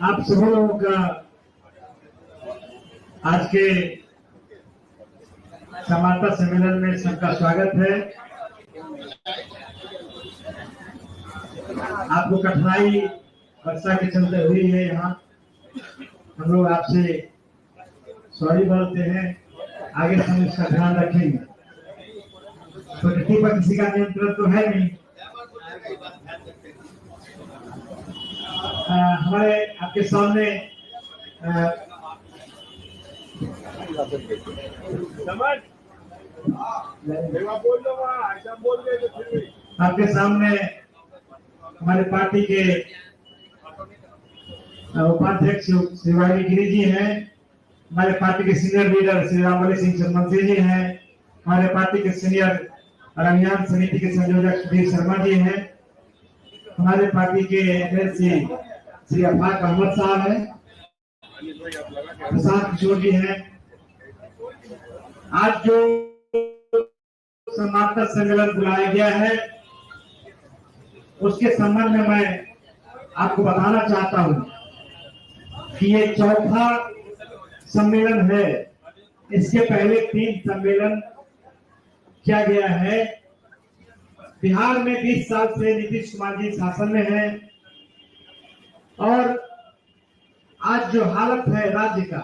आप सभी लोगों का आज के समापन सम्मेलन में सबका स्वागत है। आपको कठिनाई वर्षा के चलते हुई है, यहाँ हम लोग आपसे सॉरी बोलते हैं। आगे से हम इसका ध्यान रखेंगे। प्रकृति पर किसी का नियंत्रण तो है नहीं। हमारे आपके सामने आपके सामने हमारे पार्टी के उपाध्यक्ष श्री वाई गिरी जी हैं, हमारे पार्टी के सीनियर लीडर श्री रामबली सिंह चंद्रवंशी जी हैं, हमारे पार्टी के सीनियर अभियान समिति के संयोजक सुधीर शर्मा जी हैं, हमारे पार्टी के एमएलसी श्री अफाक अहमद साहब हैं, प्रशांत किशोर जी हैं। आज जो समापन सम्मेलन बुलाया गया है उसके संबंध में मैं आपको बताना चाहता हूं कि ये चौथा सम्मेलन है। इसके पहले 3 सम्मेलन किया गया है। बिहार में 20 साल से नीतीश कुमार जी शासन में है और आज जो हालत है राज्य का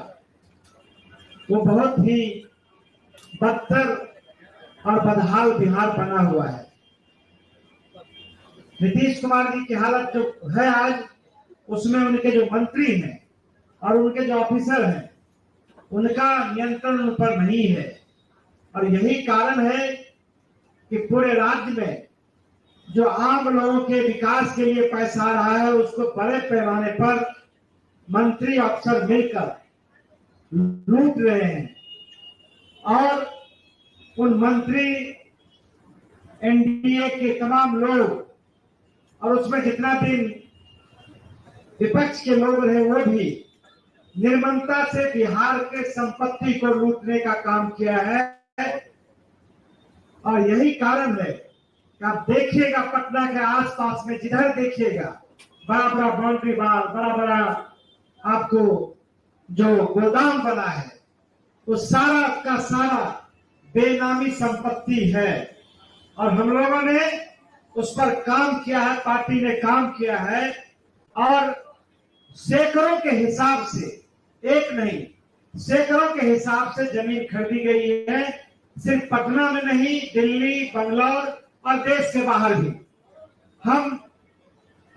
वो बहुत ही बदतर और बदहाल बिहार बना हुआ है। नीतीश कुमार जी की हालत जो है आज, उसमें उनके जो मंत्री हैं और उनके जो ऑफिसर हैं उनका नियंत्रण उन पर नहीं है और यही कारण है कि पूरे राज्य में जो आम लोगों के विकास के लिए पैसा आ रहा है उसको बड़े पैमाने पर मंत्री अफसर मिलकर लूट रहे हैं और उन मंत्री एनडीए के तमाम लोग और उसमें जितना भी विपक्ष के लोग रहे वो भी निर्ममता से बिहार के संपत्ति को लूटने का काम किया है। और यही कारण है कि आप देखिएगा पटना के आसपास में जिधर देखिएगा बड़ा बड़ा बाउंड्री वाल, बड़ा बड़ा आपको जो गोदाम बना है वो सारा का सारा बेनामी संपत्ति है और हम लोगों ने उस पर काम किया है, पार्टी ने काम किया है और सैकड़ों के हिसाब से, एक नहीं सैकड़ों के हिसाब से जमीन खरीदी गई है। सिर्फ पटना में नहीं, दिल्ली, बंगलौर और देश के बाहर भी। हम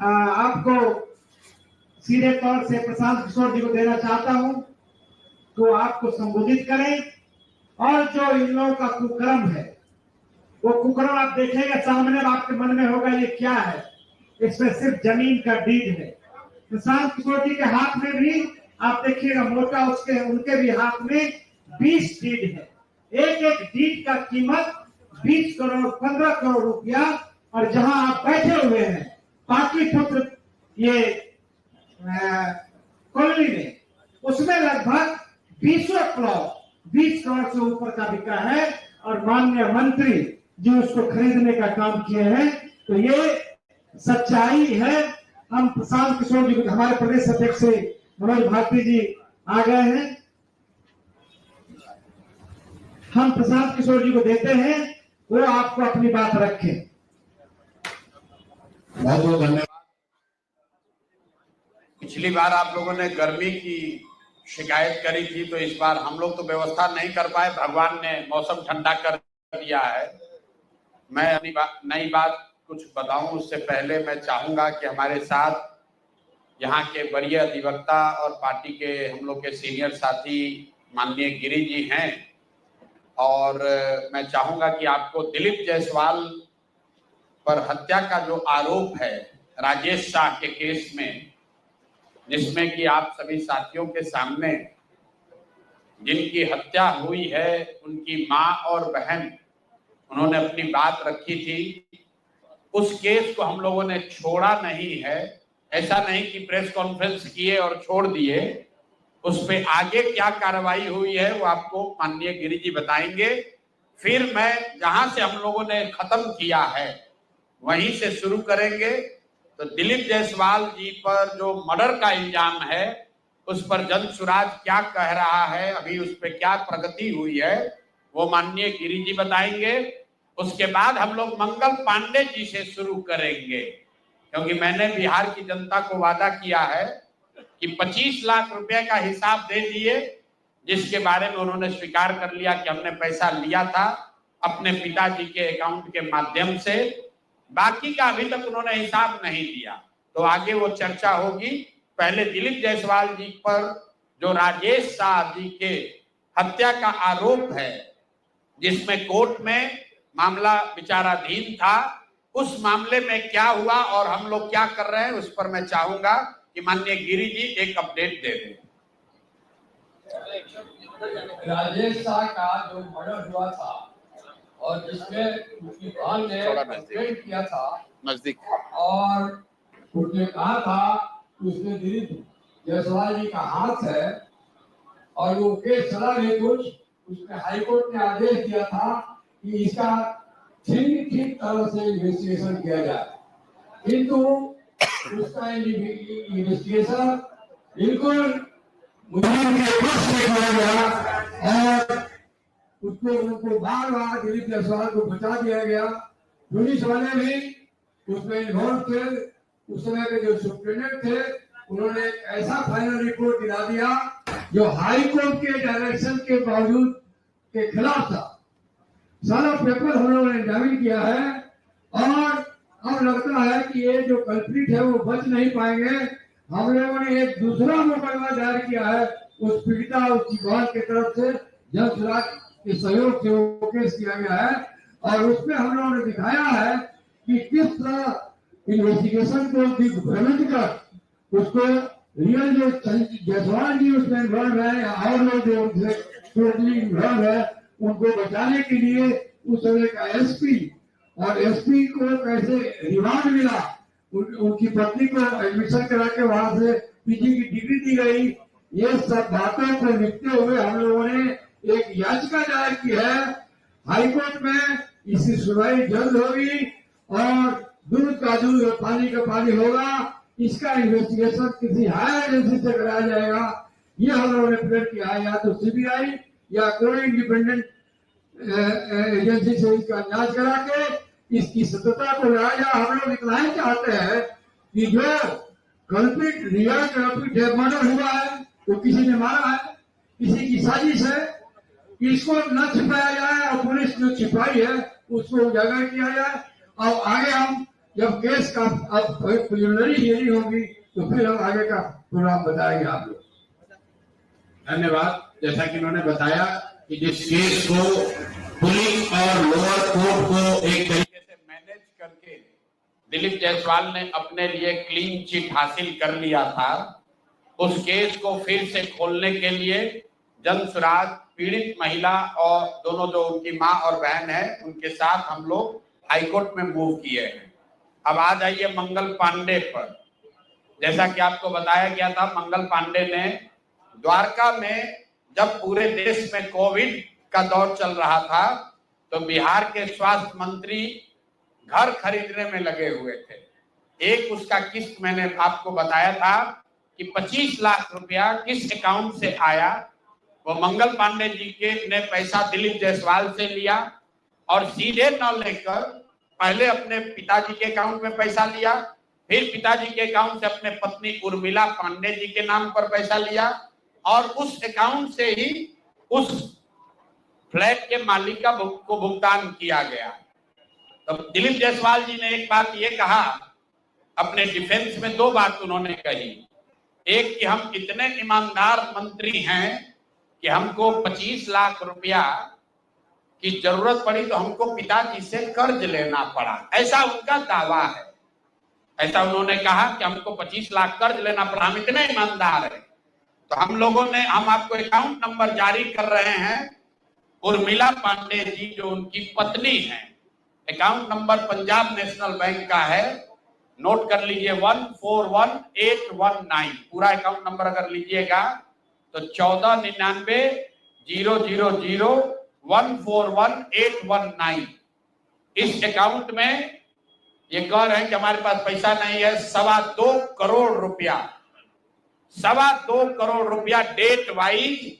आपको सीधे तौर से प्रशांत किशोर जी को देना चाहता हूं तो आपको संबोधित करें और जो इन लोगों का कुकर्म है वो कुकर्म आप देखेंगे सामने, आपके मन में होगा ये क्या है, इसमें सिर्फ जमीन का डीड है। प्रशांत किशोर जी के हाथ में भी आप देखिएगा मोटा उनके भी हाथ में 20 डीड है। एक एक डीड का कीमत 20 करोड़ 15 करोड़ रुपया और जहां आप बैठे हुए हैं पाटलिपुत्र ये कॉलोनी में, उसमें लगभग 20 करोड़ से ऊपर का बिका है और माननीय मंत्री जो उसको खरीदने का काम किए हैं। तो ये सच्चाई है। हम प्रशांत किशोर जी, हमारे प्रदेश अध्यक्ष मनोज भारती जी आ गए हैं, हम प्रशांत किशोर जी को देते हैं, वो आपको अपनी बात रखें। बहुत बहुत धन्यवाद। पिछली बार आप लोगों ने गर्मी की शिकायत करी थी तो इस बार हम लोग तो व्यवस्था नहीं कर पाए, भगवान ने मौसम ठंडा कर दिया है। मैं नई बात कुछ बताऊं उससे पहले मैं चाहूंगा कि हमारे साथ यहाँ के वरीय अधिवक्ता और पार्टी के हम लोग के सीनियर साथी माननीय गिरी जी हैं और मैं चाहूंगा कि आपको दिलीप जायसवाल पर हत्या का जो आरोप है राजेश शाह के केस में, जिसमें कि आप सभी साथियों के सामने जिनकी हत्या हुई है उनकी मां और बहन उन्होंने अपनी बात रखी थी, उस केस को हम लोगों ने छोड़ा नहीं है। ऐसा नहीं कि प्रेस कॉन्फ्रेंस किए और छोड़ दिए, उस पे आगे क्या कार्रवाई हुई है वो आपको माननीय गिरी जी बताएंगे। फिर मैं जहां से हम लोगों ने खत्म किया है वहीं से शुरू करेंगे। तो दिलीप जायसवाल जी पर जो मर्डर का इल्जाम है, उस पर जन सुराज क्या कह रहा है, अभी उस पर क्या प्रगति हुई है, वो माननीय गिरी जी बताएंगे। उसके बाद हम लोग मंगल पांडे जी से शुरू करेंगे, क्योंकि मैंने बिहार की जनता को वादा किया है कि 25 लाख रुपए का हिसाब दे दिए, जिसके बारे में उन्होंने स्वीकार कर लिया कि हमने पैसा लिया था अपने पिताजी के अकाउंट के माध्यम से। बाकी का अभी तक उन्होंने हिसाब नहीं दिया, तो आगे वो चर्चा होगी। पहले दिलीप जायसवाल जी पर जो राजेश शाह जी के हत्या का आरोप है, जिसमें कोर्ट में मामला विचाराधीन था, उस मामले में क्या हुआ और हम लोग क्या कर रहे हैं, उस पर मैं चाहूंगा कि माननीय गिरी जी एक अपडेट दे दें। राजेश शाह का जो मर्डर हुआ था और जिसमें उसकी बहन ने कंप्लेंट किया था नजदीक, और उसने कहा था कि उसमें दिलीप जायसवाल जी का हाथ है और वो केस चला नहीं कुछ, उसमें हाईकोर्ट ने आदेश दिया था कि इसका ठीक तरह से इन्वेस्टिगेशन किया जाए, किंतु उसका इन्वेस्टिगेशन बिल्कुल मुजरिम के पक्ष में किया गया और उनको बार बार दिलीप जायसवाल को बचा दिया गया। पुलिस वाले भी उसमें इन्वॉल्व थे। उस समय के जो सुप्रीटेंडेंट थे, उन्होंने ऐसा फाइनल रिपोर्ट गिरा दिया जो हाई कोर्ट के डायरेक्शन के बावजूद के खिलाफ था। सारा पेपर हम लोगों ने एग्जामिन किया है और अब लगता है कि ये जो कल्प्रिट है वो बच नहीं पाएंगे। हम लोगों ने एक दूसरा मुकदमा दायर किया है उस पीड़िता उसकी बहन की तरफ से, जन सुराज के सहयोग से वो केस किया गया है और उसमें हम लोगों ने दिखाया है कि किस तरह इन्वेस्टिगेशन को दिग्भ्रमित कर उसको रियल जो जायसवाल जी उसमें इन्वॉल्व है और लोग जो टोटली इन्वॉल्व है उनको बचाने के लिए उस समय का एसपी और एसपी को कैसे रिमांड मिला, उनकी पत्नी को एडमिशन करा के वहां से पीजी की डिग्री दी गई। ये सब बातों को लिखते हुए हम लोगों ने एक याचिका दायर की है हाईकोर्ट में। इसकी सुनवाई जल्द होगी और दूध का दूध और पानी का पानी होगा। इसका इन्वेस्टिगेशन किसी हायर एजेंसी से कराया जाएगा, ये हम लोगों ने प्रेयर किया है, या तो सीबीआई या कोई इंडिपेंडेंट एजेंसी से इसका जांच करा के इसकी सत्यता को लाया जाए। हम लोग इतना ही चाहते हैं कि जो कल्पित रियल कल्पित मर्डर हुआ है, तो किसी ने मारा है, किसी की साजिश है, इसको न छिपाया जाए और पुलिस जो छिपाई है उसको उजागर किया जाए। और आगे हम जब केस का प्रिलिमिनरी हियरिंग होगी तो फिर हम आगे का प्रोग्राम बताएंगे आप लोग। धन्यवाद। जैसा कि उन्होंने बताया कि जिस केस को पुलिस और लोअर कोर्ट को एक तरीके से मैनेज करके दिलीप जायसवाल ने अपने लिए क्लीन चिट हासिल कर लिया था, उस केस को फिर से खोलने के लिए जन सुराज पीड़ित महिला और दोनों जो उनकी मां और बहन है उनके साथ हम लोग हाईकोर्ट में मूव किए हैं। अब आ जाइए मंगल पांडे पर। जैसा कि आपको बताया गया था, मंगल पांडे ने द्वारका में जब पूरे देश में कोविड का दौर चल रहा था तो बिहार के स्वास्थ्य मंत्री घर खरीदने में लगे हुए थे। एक उसका किस्त मैंने आपको बताया था कि 25 लाख रुपया किस अकाउंट से आया, वो मंगल पांडे जी के ने पैसा दिलीप जायसवाल से लिया और सीधे न लेकर पहले अपने पिताजी के अकाउंट में पैसा लिया, फिर पिताजी के अकाउंट से अपने पत्नी उर्मिला पांडे जी के नाम पर पैसा लिया और उस अकाउंट से ही उस फ्लैट के मालिक को भुगतान किया गया। तो दिलीप जायसवाल जी ने एक बात ये कहा अपने डिफेंस में, दो बात उन्होंने कही। एक कि हम इतने ईमानदार मंत्री हैं कि हमको 25 लाख रुपया की जरूरत पड़ी तो हमको पिताजी से कर्ज लेना पड़ा, ऐसा उनका दावा है। ऐसा उन्होंने कहा कि हमको 25 लाख कर्ज लेना पड़ा, हम इतने ईमानदार हैं। तो हम आपको अकाउंट नंबर जारी कर रहे हैं। उर्मिला पांडे जी जो उनकी पत्नी है, account number Punjab national bank का है, नोट कर लीजिए 141819। पूरा अकाउंट नंबर अगर लीजिएगा तो 1499000141,819। इस अकाउंट में ये कह रहे हैं कि हमारे पास पैसा नहीं है। 2.25 करोड़ रुपया, 2.25 करोड़ रुपया डेट वाइज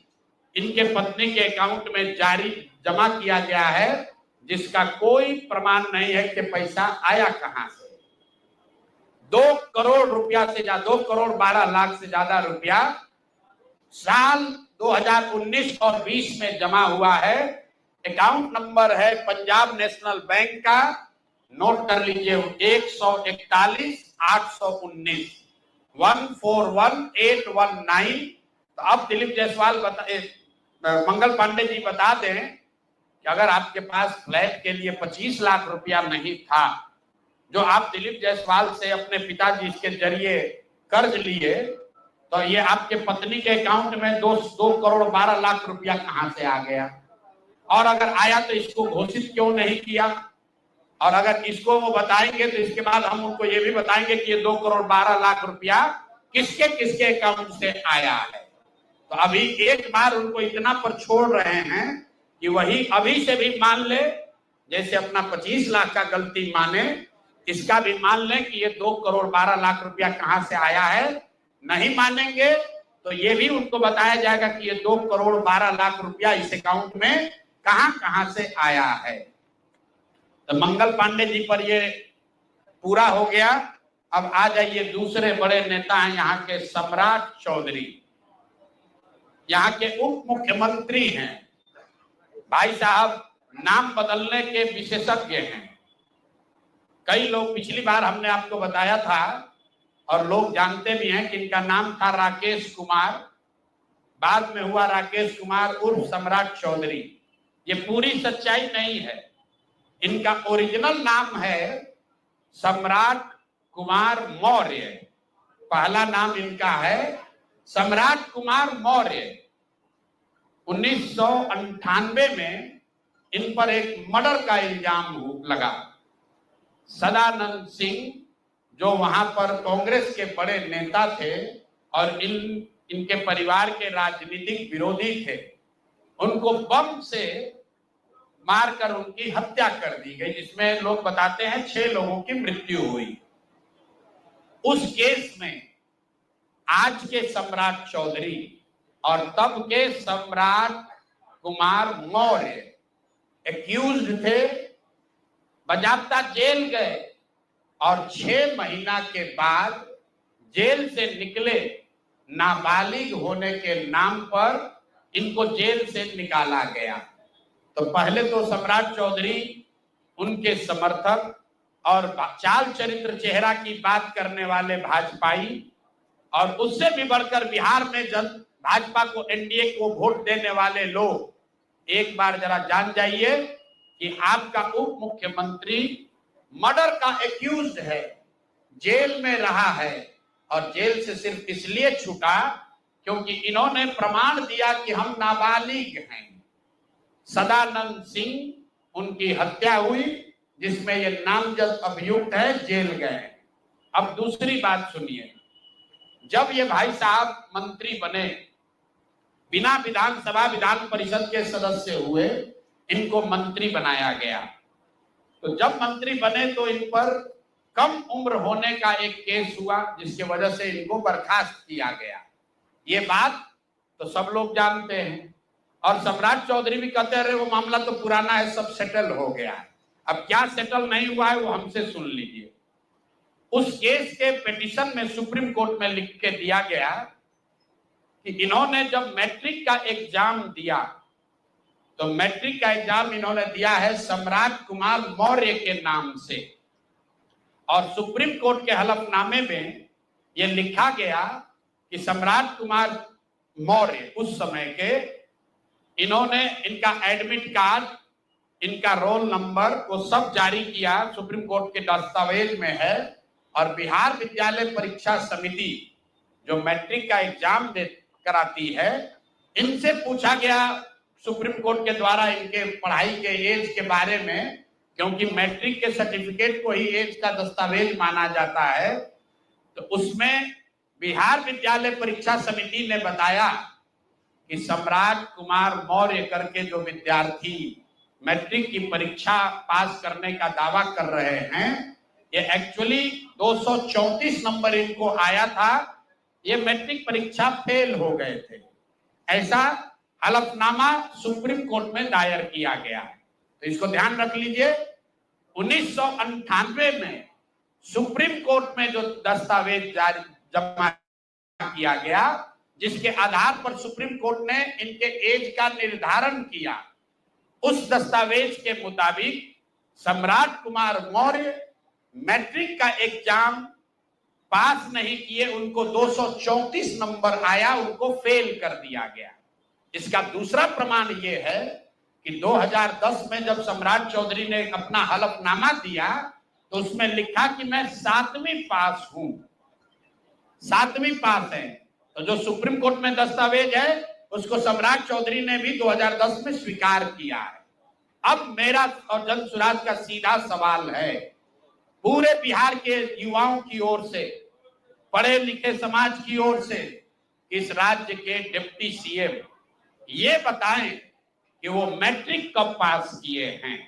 इनके पत्नी के अकाउंट में जारी जमा किया गया है, जिसका कोई प्रमाण नहीं है कि पैसा आया कहां से। 2 करोड़ रुपया से ज्यादा, 2 करोड़ 12 लाख से ज्यादा रुपया साल 2019 और 20 में जमा हुआ है। अकाउंट नंबर है पंजाब नेशनल बैंक का, नोट कर लीजिए, 141 819 141819। तो अब दिलीप जायसवाल मंगल पांडे जी बता दें कि अगर आपके पास फ्लैट के लिए 25 लाख रुपया नहीं था, जो आप दिलीप जायसवाल से अपने पिताजी के जरिए कर्ज लिए, तो ये आपके पत्नी के अकाउंट में 2 करोड़ 12 लाख रुपया कहां से आ गया? और अगर आया तो इसको घोषित क्यों नहीं किया? और अगर इसको वो बताएंगे तो इसके बाद हम उनको ये भी बताएंगे कि ये 2 करोड़ 12 लाख रुपया किसके किसके अकाउंट से आया है। तो अभी एक बार उनको इतना पर छोड़ रहे हैं कि वही अभी से भी मान ले, जैसे अपना 25 लाख का गलती माने, इसका भी मान ले कि ये 2 करोड़ 12 लाख रुपया कहां से आया है। नहीं मानेंगे तो ये भी उनको बताया जाएगा कि ये 2 करोड़ 12 लाख रुपया इस अकाउंट में कहां कहां से आया है। तो मंगल पांडे जी पर ये पूरा हो गया। अब आ जाइए, दूसरे बड़े नेता हैं यहाँ के सम्राट चौधरी, यहाँ के उप मुख्यमंत्री हैं। भाई साहब नाम बदलने के विशेषज्ञ हैं। कई लोग, पिछली बार हमने आपको बताया था और लोग जानते भी हैं कि इनका नाम था राकेश कुमार, बाद में हुआ राकेश कुमार उर्फ सम्राट चौधरी। ये पूरी सच्चाई नहीं है। इनका ओरिजिनल नाम है सम्राट कुमार मौर्य। पहला नाम इनका है सम्राट कुमार मौर्य। 1998 में इन पर एक मर्डर का इल्जाम लगा। सदानंद सिंह, जो वहां पर कांग्रेस के बड़े नेता थे और इनके परिवार के राजनीतिक विरोधी थे, उनको बम से मारकर उनकी हत्या कर दी गई, जिसमें लोग बताते हैं 6 लोगों की मृत्यु हुई। उस केस में आज के सम्राट चौधरी और तब के सम्राट कुमार मौर्य एक्यूज्ड थे, बजाबता जेल गए और 6 महीना के बाद जेल से निकले नाबालिग होने के नाम पर इनको जेल से निकाला गया। तो पहले तो सम्राट चौधरी, उनके समर्थक और चाल चरित्र चेहरा की बात करने वाले भाजपाई, और उससे भी बढ़कर बिहार में भाजपा को, एनडीए को वोट देने वाले लोग, एक बार जरा जान जाइए कि आपका उप मुख्यमंत्री मर्डर का एक्यूज्ड है, जेल में रहा है, और जेल से सिर्फ इसलिए छूटा क्योंकि इन्होंने प्रमाण दिया कि हम नाबालिग हैं। सदानंद सिंह, उनकी हत्या हुई, जिसमें ये नामजद अभियुक्त है, जेल गए। अब दूसरी बात सुनिए, जब ये भाई साहब मंत्री बने, बिना विधानसभा विधान परिषद के सदस्य हुए, इनको मंत्री बनाया गया। तो जब मंत्री बने तो इन पर कम उम्र होने का एक केस हुआ, जिसकी वजह से इनको बर्खास्त किया गया। ये बात तो सब लोग जानते हैं, और सम्राट चौधरी भी कहते रहे वो मामला तो पुराना है, सब सेटल हो गया है। अब क्या सेटल नहीं हुआ है वो हमसे सुन लीजिए। उस केस के पिटीशन में सुप्रीम कोर्ट में लिख के दिया गया कि इन्होंने जब मैट्रिक का एग्जाम दिया, तो मैट्रिक का एग्जाम इन्होंने दिया है सम्राट कुमार मौर्य के नाम से, और सुप्रीम कोर्ट के हलफनामे में यह लिखा गया कि सम्राट कुमार मौर्य उस समय के, इन्होंने इनका एडमिट कार्ड, इनका रोल नंबर, वो सब जारी किया, सुप्रीम कोर्ट के दस्तावेज में है। और बिहार विद्यालय परीक्षा समिति जो मैट्रिक का एग्जाम कराती है, इनसे पूछा गया सुप्रीम कोर्ट के द्वारा इनके पढ़ाई के एज के बारे में, क्योंकि मैट्रिक के सर्टिफिकेट को ही एज का दस्तावेज माना जाता है। तो उसमें बिहार विद्यालय परीक्षा समिति ने बताया कि सम्राट कुमार मौर्य करके जो विद्यार्थी मैट्रिक की परीक्षा पास करने का दावा कर रहे हैं, ये एक्चुअली 234 नंबर इनको आया था, ये मैट्रिक परीक्षा फेल हो गए थे, ऐसा हलफनामा सुप्रीम कोर्ट में दायर किया गया। तो इसको ध्यान रख लीजिए। 1998 में सुप्रीम कोर्ट में जो दस्तावेज जमा किया गया, जिसके आधार पर सुप्रीम कोर्ट ने इनके एज का निर्धारण किया, उस दस्तावेज के मुताबिक सम्राट कुमार मौर्य मैट्रिक का एग्जाम पास नहीं किए, उनको 234 नंबर आया, उनको फेल कर दिया गया। इसका दूसरा प्रमाण यह है कि 2010 में जब सम्राट चौधरी ने अपना हलफनामा दिया तो उसमें लिखा कि मैं 7वीं पास हूं, 7वीं पास है। तो जो सुप्रीम कोर्ट में दस्तावेज है उसको सम्राट चौधरी ने भी 2010 में स्वीकार किया है। अब मेरा और जन सुराज का सीधा सवाल है पूरे बिहार के युवाओं की ओर से, पढ़े लिखे समाज की ओर से, इस राज्य के डिप्टी सीएम ये बताएं कि वो मैट्रिक कब पास किए हैं,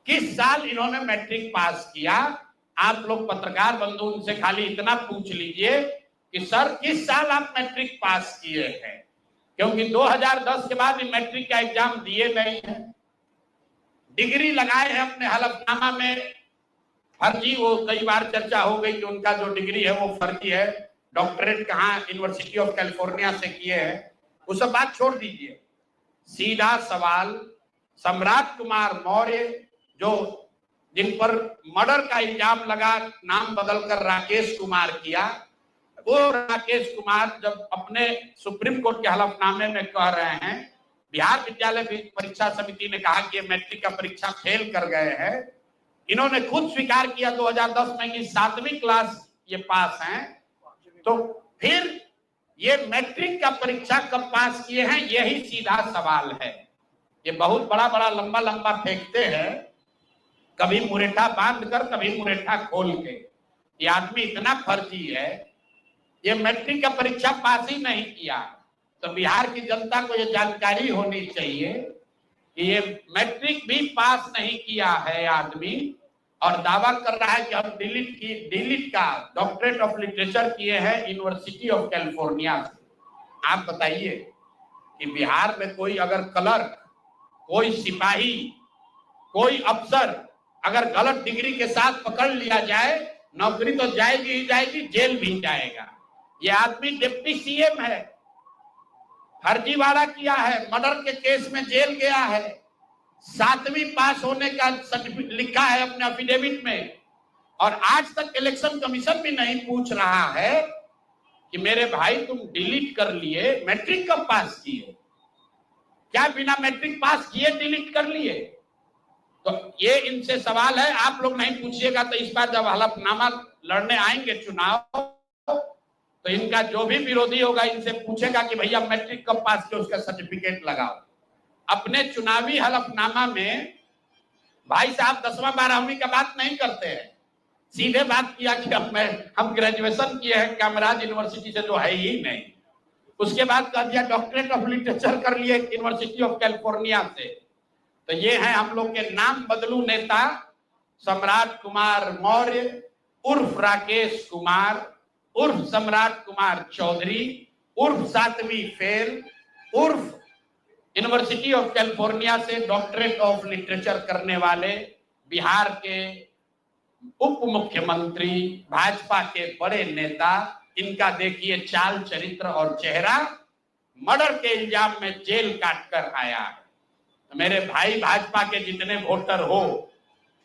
किस साल इन्होंने मैट्रिक पास किया। आप लोग पत्रकार बंधु उनसे खाली इतना पूछ लीजिए कि सर किस साल आप मैट्रिक पास किए हैं, क्योंकि 2010 के बाद मैट्रिक का एग्जाम दिए नहीं है। डिग्री लगाए हैं अपने हलफनामा में फर्जी, वो कई बार चर्चा हो गई कि उनका जो डिग्री है वो फर्जी है, डॉक्टरेट कहाँ यूनिवर्सिटी ऑफ कैलिफोर्निया से किए हैं, वो सब बात छोड़ दीजिए। सीधा सवाल, सम्राट कुमार मौर्य जो जिन पर मर्डर का इल्जाम लगा, नाम बदलकर राकेश कुमार किया, वो राकेश कुमार जब अपने सुप्रीम कोर्ट के हलफनामे में कह रहे हैं बिहार विद्यालय परीक्षा समिति ने कहा कि मैट्रिक का परीक्षा फेल कर गए हैं, इन्होंने खुद स्वीकार किया 2010 में कि 7वीं क्लास ये पास हैं, तो फिर ये मैट्रिक का परीक्षा कब पास किए हैं, यही सीधा सवाल है। ये बहुत बड़ा बड़ा लंबा लंबा फेंकते हैं, कभी मुरेठा बांध कर कभी मुरेठा खोल के। ये आदमी इतना फर्जी है, ये मैट्रिक का परीक्षा पास ही नहीं किया। तो बिहार की जनता को ये जानकारी होनी चाहिए कि ये मैट्रिक भी पास नहीं किया है आदमी, और दावा कर रहा है कि हम डिलीट का डॉक्टरेट ऑफ लिटरेचर किए हैं यूनिवर्सिटी ऑफ कैलिफोर्निया से। आप बताइए कि बिहार में कोई अगर क्लर्क, कोई सिपाही, कोई अफसर अगर गलत डिग्री के साथ पकड़ लिया जाए, नौकरी तो जाएगी ही जाएगी, जेल भी जाएगा। ये आदमी डिप्टी सीएम है, फर्जीवाड़ा किया है, मर्डर के केस में जेल गया है, 7वीं पास होने का सर्टिफिकेट लिखा है अपने एफिडेविट में, और आज तक इलेक्शन कमीशन भी नहीं पूछ रहा है कि मेरे भाई तुम डिलीट कर लिए, मैट्रिक कब पास किए, क्या बिना मैट्रिक पास किए डिलीट कर लिए। तो ये इनसे सवाल है, आप लोग नहीं पूछिएगा तो इस बार जब हलफनामा लड़ने आएंगे चुनाव, तो इनका जो भी विरोधी होगा इनसे पूछेगा कि भैया मैट्रिक कब पास किया, उसका सर्टिफिकेट लगाओ। अपने चुनावी हलफनामा में भाई साहब 10वां 12वीं का बात नहीं करते हैं, सीधे बात किया कि हम ग्रेजुएशन किए हैं कामराज यूनिवर्सिटी से, जो है ही नहीं। उसके बाद कह दिया डॉक्टरेट ऑफ लिटरेचर कर लिए यूनिवर्सिटी ऑफ कैलिफोर्निया से। तो ये है हम लोग के नाम बदलू नेता सम्राट कुमार मौर्य उर्फ राकेश कुमार उर्फ सम्राट कुमार चौधरी उर्फ 7वीं फेल उर्फ यूनिवर्सिटी ऑफ कैलिफोर्निया से डॉक्टरेट ऑफ लिटरेचर करने वाले बिहार के उप मुख्यमंत्री, भाजपा के बड़े नेता। इनका देखिए चाल चरित्र और चेहरा, मर्डर के इल्जाम में जेल काट कर आया है। तो मेरे भाई भाजपा के जितने वोटर हो,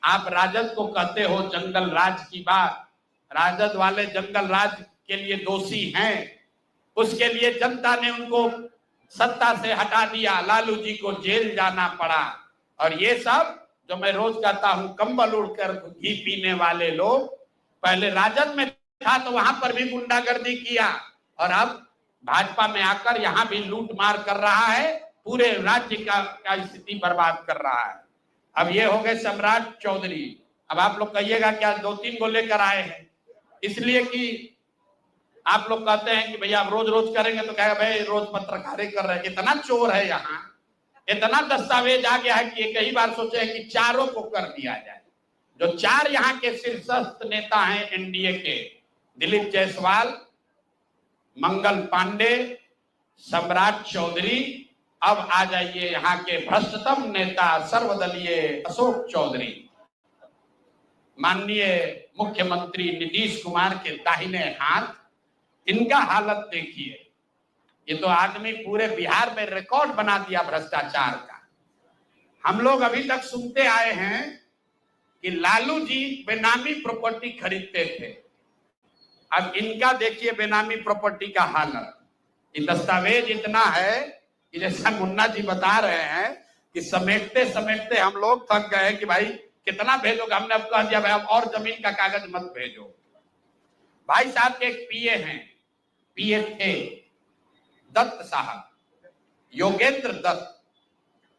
आप राजद को कहते हो जंगल राज की बात, राजद वाले जंगल राज के लिए दोषी हैं, उसके लिए जनता ने उनको सत्ता से हटा दिया, लालू जी को जेल जाना पड़ा। और ये सब जो मैं रोज कहता हूं कंबल उड़कर घी पीने वाले लोग, पहले राजद में था तो वहां पर भी गुंडागर्दी किया, और अब भाजपा में आकर यहां भी लूट मार कर रहा है, पूरे राज्य का स्थिति बर्बाद कर रहा है। अब ये हो गए सम्राट चौधरी। अब आप लोग कहिएगा क्या 2-3 को लेकर आए हैं, इसलिए कि आप लोग कहते हैं कि भैया आप रोज रोज करेंगे तो कहेगा भाई रोज पत्रकारी कर रहे हैं। इतना चोर है यहाँ, इतना दस्तावेज आ गया है कि एक ही बार सोचे कि चारों को कर दिया जाए। जो 4 यहाँ के शीर्षस्थ नेता हैं एनडीए के, दिलीप जायसवाल, मंगल पांडे, सम्राट चौधरी, अब आ जाइए यहाँ के भ्रष्टतम नेता सर्वदलीय अशोक चौधरी, माननीय मुख्यमंत्री नीतीश कुमार के दाहिने हाथ। इनका हालत देखिए, ये तो आदमी पूरे बिहार में रिकॉर्ड बना दिया भ्रष्टाचार का। हम लोग अभी तक सुनते आए हैं कि लालू जी बेनामी प्रॉपर्टी खरीदते थे, अब इनका देखिए बेनामी प्रॉपर्टी का हालत। ये दस्तावेज इतना है कि जैसा मुन्ना जी बता रहे हैं कि समेटते समेटते हम लोग थक गए कि भाई कितना भेजोगे। हमने अब कह दिया भाई अब और जमीन का कागज मत भेजो। भाई साहब के एक पीए हैं, पीए थे दत्त साहब, योगेंद्र दत्त,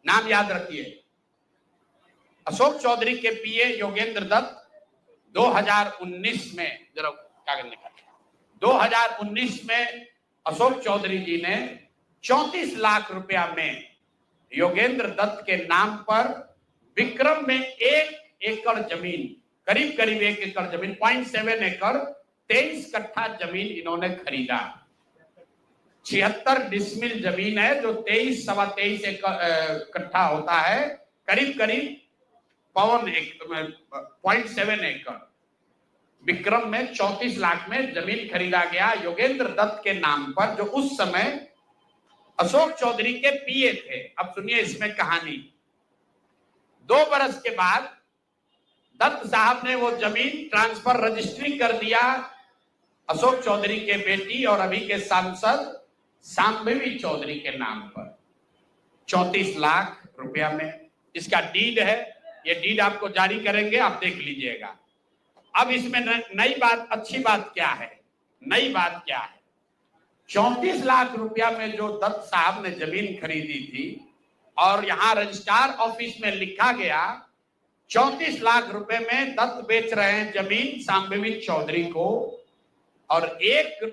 नाम याद रखिए। अशोक चौधरी के पीए योगेंद्र दत्त 2019 में, जरा कागज निकाल, 2019 में अशोक चौधरी जी ने 34 लाख रुपया में योगेंद्र दत्त के नाम पर विक्रम में 1 एकड़ जमीन, करीब करीब 1 एकड़ जमीन, 0.7 एकड़, 23 कट्ठा जमीन इन्होंने खरीदा। 76 डिसमिल जमीन है जो 23-23.25 कट्ठा होता है, करीब करीब 0.7 एकड़। विक्रम में 34 लाख में जमीन खरीदा गया योगेंद्र दत्त के नाम पर, जो उस समय अशोक चौधरी के पीए थे। अब सुनिए इसमें कहानी। 2 बरस के बाद दत्त साहब ने वो जमीन ट्रांसफर रजिस्ट्री कर दिया अशोक चौधरी के बेटी और अभी के सांसद शांभवी चौधरी के नाम पर 34 लाख रुपया में। इसका डीड है, ये डीड आपको जारी करेंगे, आप देख लीजिएगा। अब इसमें नई बात, अच्छी बात क्या है, नई बात क्या है, 34 लाख रुपया में जो दत्त साहब ने जमीन खरीदी थी और यहां रजिस्ट्रार ऑफिस में लिखा गया 34 लाख रुपए में दत्त बेच रहे हैं जमीन शांभवी चौधरी को, और एक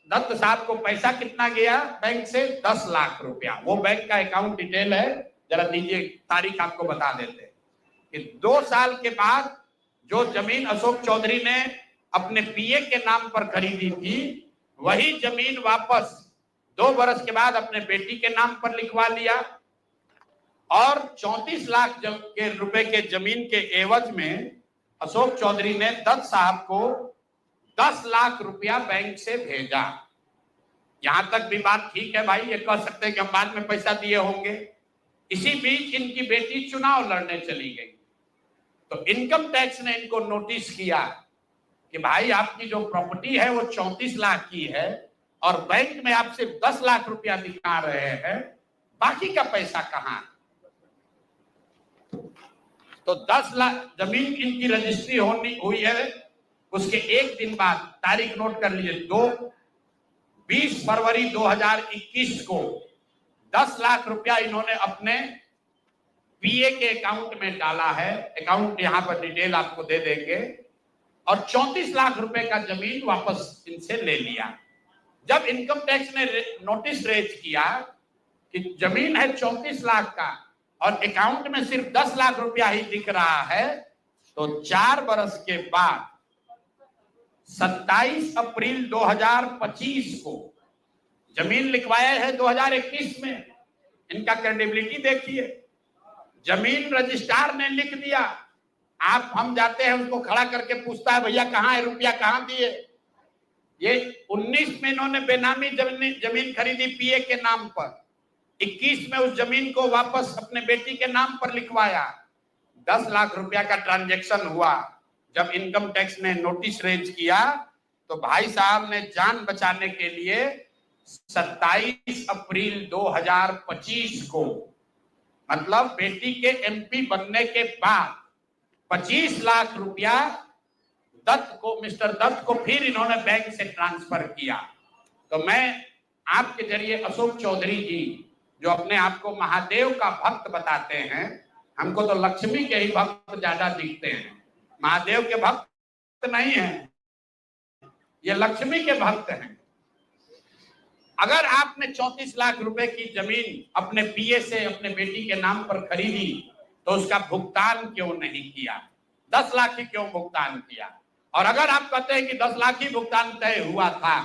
दत्त साहब को पैसा कितना गया बैंक से, 10 लाख रुपया। वो बैंक का अकाउंट डिटेल है, जरा दीजिए, तारीख आपको बता देते हैं कि 2 साल के बाद जो जमीन अशोक चौधरी ने अपने पीए के नाम पर खरीदी थी, वही जमीन वापस 2 बरस के बाद अपने बेटी के नाम पर लिखवा लिया, और 34 लाख के रुपए के जमीन के एवज में अशोक चौधरी ने दत्त साहब को 10 लाख रुपया बैंक से भेजा। यहां तक भी बात ठीक है भाई, ये कह सकते हैं कि हम बाद में पैसा दिए होंगे। इसी बीच इनकी बेटी चुनाव लड़ने चली गई, तो इनकम टैक्स ने इनको नोटिस किया कि भाई आपकी जो प्रॉपर्टी है वो 34 लाख की है और बैंक में आप सिर्फ 10 लाख रुपया दिखा रहे हैं, बाकी का पैसा कहां? तो 10 लाख जमीन इनकी रजिस्ट्री हुई है। उसके एक दिन बाद, तारीख नोट कर लीजिए, 20 फरवरी 2021 को 10 लाख रुपया इन्होंने अपने पीए के अकाउंट में डाला है। अकाउंट यहां पर डिटेल आपको दे देंगे, और 34 लाख रुपए का जमीन वापस इनसे ले लिया। जब इनकम टैक्स ने नोटिस रेज किया कि जमीन है 34 लाख का और अकाउंट में सिर्फ 10 लाख रुपया ही दिख रहा है, तो 4 बरस के बाद 27 अप्रैल 2025 को जमीन लिखवाया है 2021 में। इनका क्रेडिबिलिटी देखिए, जमीन रजिस्ट्रार ने लिख दिया, आप हम जाते हैं उसको खड़ा करके पूछता है भैया कहाँ है रुपया, कहाँ दिए। ये 19 में इन्होंने बेनामी जमीन खरीदी पीए के नाम पर, 21 में उस जमीन को वापस अपने बेटी के नाम पर लिखवाया। 10 लाख रुपया का ट्रांजैक्शन हुआ। जब इनकम टैक्स ने नोटिस रेज किया तो भाई साहब ने जान बचाने के लिए 27 अप्रैल 2025 को, मतलब बेटी के एमपी बनने के बाद 25 लाख रुपया दत्त को, मिस्टर दत्त को फिर इन्होंने बैंक से ट्रांसफर किया। तो मैं आपके जरिए अशोक चौधरी जी, जो अपने आप को महादेव का भक्त बताते हैं, हमको तो लक्ष्मी के ही भक्त ज्यादा दिखते हैं, महादेव के भक्त नहीं हैं, ये लक्ष्मी के भक्त हैं। अगर आपने 34 लाख रुपए की जमीन अपने पीए से अपने बेटी के नाम पर खरीदी तो उसका भुगतान क्यों नहीं किया? 10 लाख ही क्यों भुगतान किया? और अगर आप कहते हैं कि 10 लाख ही भुगतान तय हुआ था,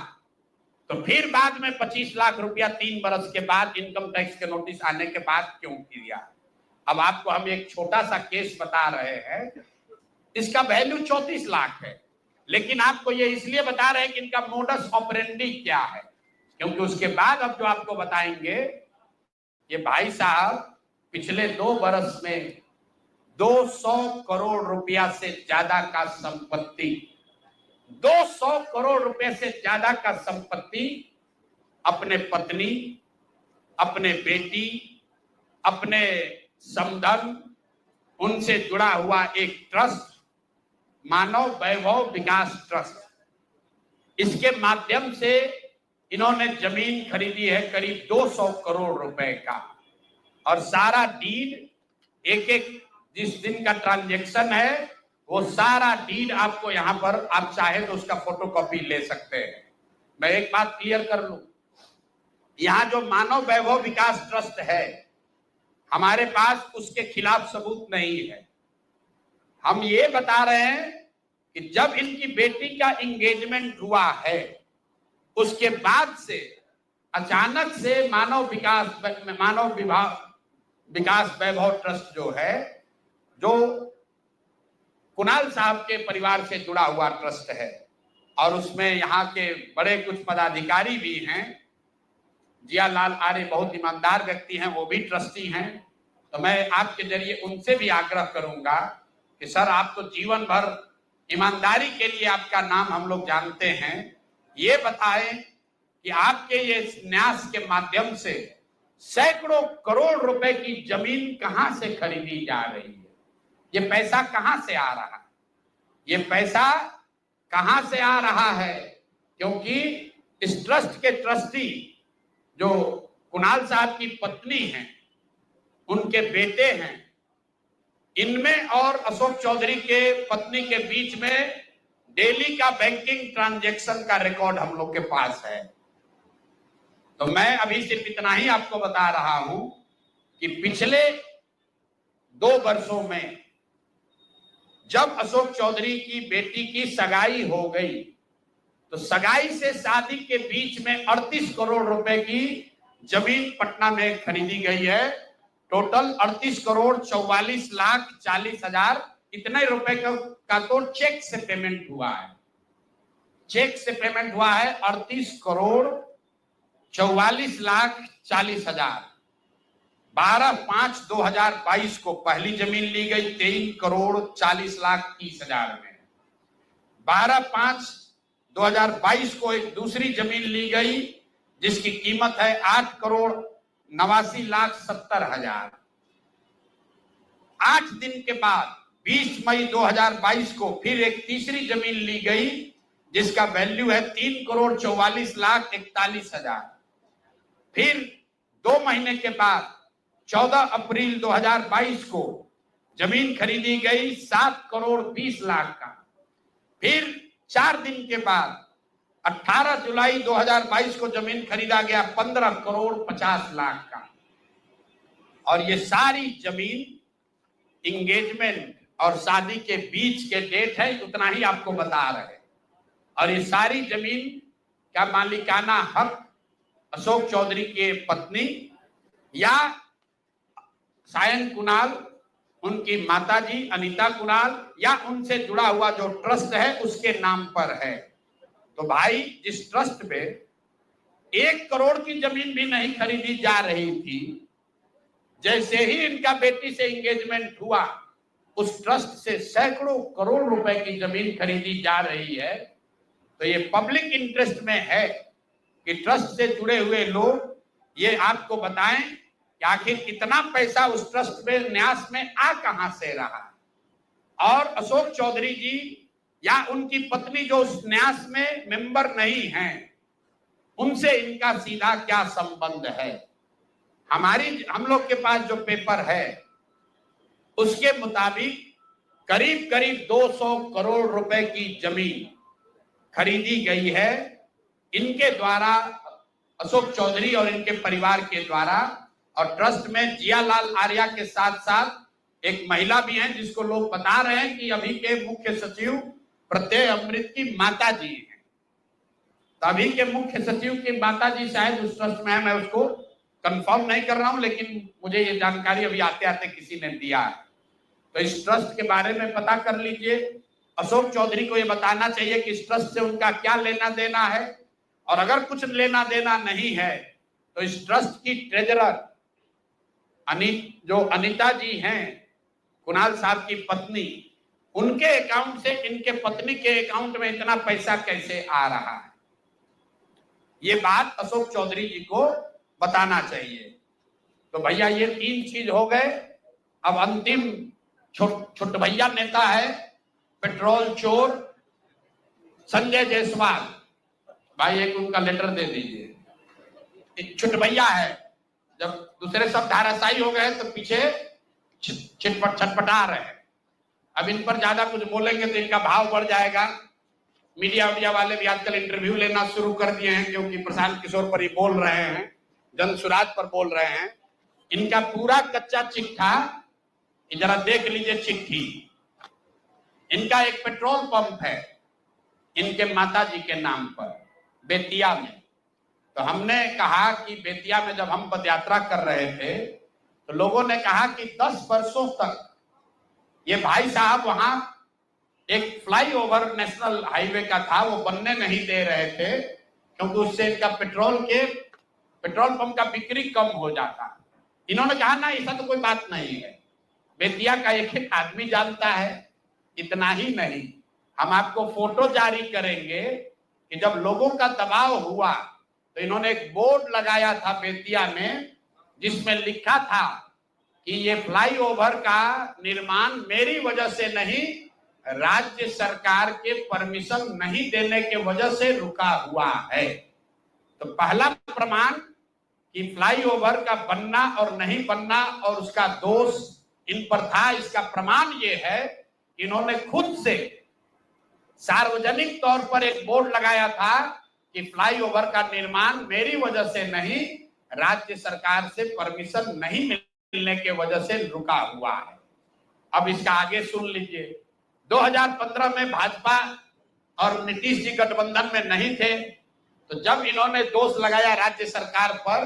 तो फिर बाद में 25 लाख रुपया 3 बरस के बाद इनकम टैक्स के नोटिस आने के बाद क्यों किया? अब आपको हम एक छोटा सा केस बता रहे हैं, इसका वैल्यू 34 लाख है, लेकिन आपको ये इसलिए बता रहे हैं कि इनका मोडस ऑपरेंडी क्या है, क्योंकि उसके बाद अब जो आपको बताएंगे, ये भाई साहब पिछले 2 बरस में 200 करोड़ रुपया से ज्यादा का संपत्ति, 200 करोड़ रुपए से ज्यादा का संपत्ति अपने पत्नी, अपने बेटी, अपने समधन, उनसे जुड़ा हुआ एक ट्रस्ट, मानव वैभव विकास ट्रस्ट, इसके माध्यम से इन्होंने जमीन खरीदी है करीब 200 करोड़ रुपए का। और सारा डीड एक एक जिस दिन का ट्रांजैक्शन है वो सारा डीड आपको यहां पर, आप चाहे तो उसका फोटोकॉपी ले सकते हैं। मैं एक बात क्लियर कर लूं, यहां जो मानव वैभव विकास ट्रस्ट है, हमारे पास उसके खिलाफ सबूत नहीं है। हम ये बता रहे हैं कि जब इनकी बेटी का एंगेजमेंट हुआ है, उसके बाद से अचानक से मानव विकास वैभव ट्रस्ट जो है, जो कुणाल साहब के परिवार से जुड़ा हुआ ट्रस्ट है, और उसमें यहाँ के बड़े कुछ पदाधिकारी भी हैं, जियालाल आर्य बहुत ईमानदार व्यक्ति हैं, वो भी ट्रस्टी हैं। तो मैं आपके जरिए उनसे भी आग्रह करूंगा कि सर, आप तो जीवन भर ईमानदारी के लिए आपका नाम हम लोग जानते हैं, ये बताएं कि आपके ये न्यास के माध्यम से सैकड़ों करोड़ रुपए की जमीन कहां से खरीदी जा रही है? ये पैसा कहां से आ रहा है? ये पैसा कहां से आ रहा है? क्योंकि इस ट्रस्ट के ट्रस्टी जो कुणाल साहब की पत्नी हैं, उनके बेटे हैं, इनमें और अशोक चौधरी के पत्नी के बीच में डेली का बैंकिंग ट्रांजैक्शन का रिकॉर्ड हम लोग के पास है। तो मैं अभी सिर्फ इतना ही आपको बता रहा हूं कि पिछले 2 वर्षों में जब अशोक चौधरी की बेटी की सगाई हो गई, तो सगाई से शादी के बीच में 38 करोड़ रुपए की जमीन पटना में खरीदी गई है। टोटल 38 करोड़ 44 लाख 40 हजार इतने रुपए का तो चेक से पेमेंट हुआ है। चेक से पेमेंट हुआ है 38 करोड़ 44 लाख 40 हजार। 12/5/2022 को पहली जमीन ली गई 23 करोड़ 40 लाख 30 हजार में। 12/5/2022 को एक दूसरी जमीन ली गई जिसकी कीमत है 8 करोड़ 89 लाख 70 हजार। 8 दिन के बाद 20 मई 2022 को फिर एक तीसरी जमीन ली गई जिसका वैल्यू है 3 करोड़ 44 लाख 41 हजार। फिर 2 महीने के बाद 14 अप्रैल 2022 को जमीन खरीदी गई 7 करोड़ 20 लाख का। फिर 4 दिन के बाद 18 जुलाई 2022 को जमीन खरीदा गया 15 करोड़ 50 लाख का। और ये सारी जमीन इंगेजमेंट और शादी के बीच के डेट है, उतना ही आपको बता रहे। और ये सारी जमीन का मालिकाना हक अशोक चौधरी के पत्नी या सायन कुणाल, उनकी माताजी अनीता कुणाल या उनसे जुड़ा हुआ जो ट्रस्ट है उसके नाम पर है। तो भाई, जिस ट्रस्ट पे 1 करोड़ की जमीन भी नहीं खरीदी जा रही थी, जैसे ही इनका बेटी से एंगेजमेंट हुआ, उस ट्रस्ट से सैकड़ों करोड़ रुपए की जमीन खरीदी जा रही है। तो ये पब्लिक इंटरेस्ट में है कि ट्रस्ट से जुड़े हुए लोग ये आपको बताएं कि आखिर कितना पैसा उस ट्रस्ट में न्यास में आ कहां से रहा, और अशोक चौधरी जी या उनकी पत्नी जो उस न्यास में मेंबर नहीं हैं, उनसे इनका सीधा क्या संबंध है। हम लोग के पास जो पेपर है उसके मुताबिक करीब करीब 200 करोड़ रुपए की जमीन खरीदी गई है इनके द्वारा, अशोक चौधरी और इनके परिवार के द्वारा। और ट्रस्ट में जियालाल आर्या के साथ साथ एक महिला भी हैं जिसको लोग बता रहे हैं कि अभी के मुख्य सचिव प्रत्यय अमृत की माता जी हैं। तो अभी के मुख्य सचिव की माता जी शायद उस ट्रस्ट में है, मैं उसको कंफर्म नहीं कर रहा हूं, लेकिन मुझे ये जानकारी अभी आते आते किसी ने दिया है। तो इस ट्रस्ट के बारे में पता कर लीजिए। अशोक चौधरी को ये बताना चाहिए कि इस ट्रस्ट से उनका क्या लेना देना है, और अगर कुछ लेना देना नहीं है तो इस ट्रस्ट की ट्रेजरर जो अनीता जी हैं, कुणाल साहब की पत्नी, उनके अकाउंट से इनके पत्नी के अकाउंट में इतना पैसा कैसे आ रहा है, ये बात अशोक चौधरी जी को बताना चाहिए। तो भैया ये 3 चीज हो गए। अब अंतिम छोट भैया नेता है पेट्रोल चोर संजय जायसवाल। भाई एक उनका लेटर दे दीजिए। छोट भैया है, जब दूसरे सब धाराशायी हो गए तो पीछे छटपटा रहे हैं। अब इन पर ज्यादा कुछ बोलेंगे तो इनका भाव बढ़ जाएगा। मीडिया वाले भी आजकल इंटरव्यू लेना शुरू कर दिए हैं, क्योंकि प्रशांत किशोर पर ही बोल रहे हैं, जन सुराज पर बोल रहे हैं। इनका पूरा कच्चा चिट्ठा जरा देख लीजिए चिट्ठी। इनका एक पेट्रोल पंप है इनके माता जी के नाम पर बेतिया में। तो हमने कहा कि बेतिया में जब हम पदयात्रा कर रहे थे तो लोगों ने कहा कि 10 वर्षों तक ये भाई साहब वहां एक फ्लाईओवर नेशनल हाईवे का था, वो बनने नहीं दे रहे थे, क्योंकि उससे इनका पेट्रोल पंप का बिक्री कम हो जाता। इन्होंने कहा ना ऐसा तो कोई बात नहीं है, बेतिया का एक आदमी जानता है। इतना ही नहीं, हम आपको फोटो जारी करेंगे कि जब लोगों का दबाव हुआ तो इन्होंने एक बोर्ड लगाया था बेतिया में, जिसमें लिखा था कि ये फ्लाईओवर का निर्माण मेरी वजह से नहीं, राज्य सरकार के परमिशन नहीं देने के वजह से रुका हुआ है। तो पहला प्रमाण कि फ्लाईओवर का बनना और नहीं बनना और उसका दोष इन पर था, इसका प्रमाण ये है कि इन्होंने खुद से सार्वजनिक तौर पर एक बोर्ड लगाया था कि फ्लाईओवर का निर्माण मेरी वजह से नहीं, राज्य सरकार से परमिशन नहीं मिलने के वजह से रुका हुआ है। अब इसका आगे सुन लीजिए। 2015 में भाजपा और नीतीश जी गठबंधन में नहीं थे, तो जब इन्होंने दोष लगाया राज्य सरकार पर,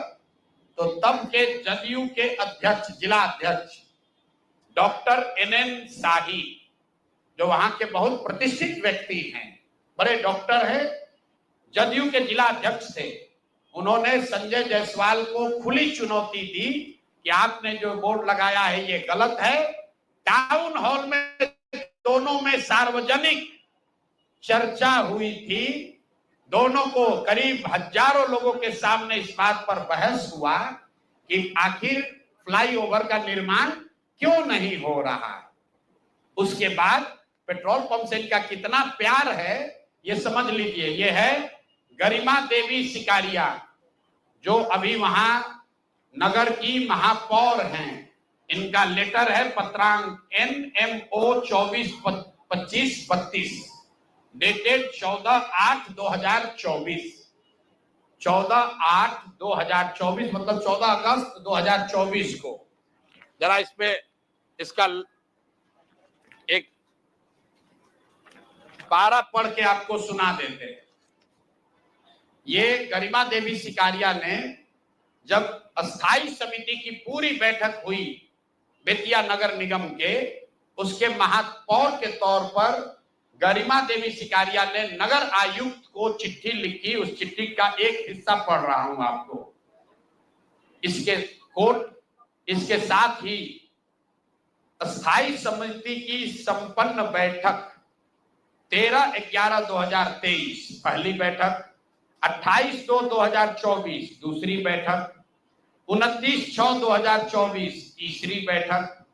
तो तब के जदयू के अध्यक्ष, जिला अध्यक्ष डॉक्टर NN शाही, जो वहां के बहुत प्रतिष्ठित व्यक्ति हैं, बड़े डॉक्टर हैं, जदयू के जिला अध्यक्ष थे, उन्होंने संजय जायसवाल को खुली चुनौती दी कि आपने जो बोर्ड लगाया है ये गलत है। टाउन हॉल में दोनों में सार्वजनिक चर्चा हुई थी, दोनों को करीब हजारों लोगों के सामने इस बात पर बहस हुआ कि आखिर फ्लाईओवर का निर्माण क्यों नहीं हो रहा है। उसके बाद पेट्रोल पंप से इनका कितना प्यार है ये समझ लीजिए। ये है गरिमा देवी सिकारिया, जो अभी वहां नगर की महापौर हैं। इनका लेटर है पत्रांक NMO 242532 डेटेड 14/8/2024। 14/8/2024 मतलब 14 अगस्त 2024 को। जरा इसमें इसका एक पारा पढ़ के आपको सुना देते हैं। ये गरिमा देवी सिकारिया ने जब अस्थाई समिति की पूरी बैठक हुई बेतिया नगर निगम के, उसके महापौर के तौर पर गरिमा देवी सिकारिया ने नगर आयुक्त को चिट्ठी लिखी। उस चिट्ठी का एक हिस्सा पढ़ रहा हूं आपको, इसके कोट। इसके साथ ही अस्थाई समिति की संपन्न बैठक 13/11/2023 पहली बैठक, 28/2/2024 दूसरी बैठक, 29/6/2024 तीसरी बैठक,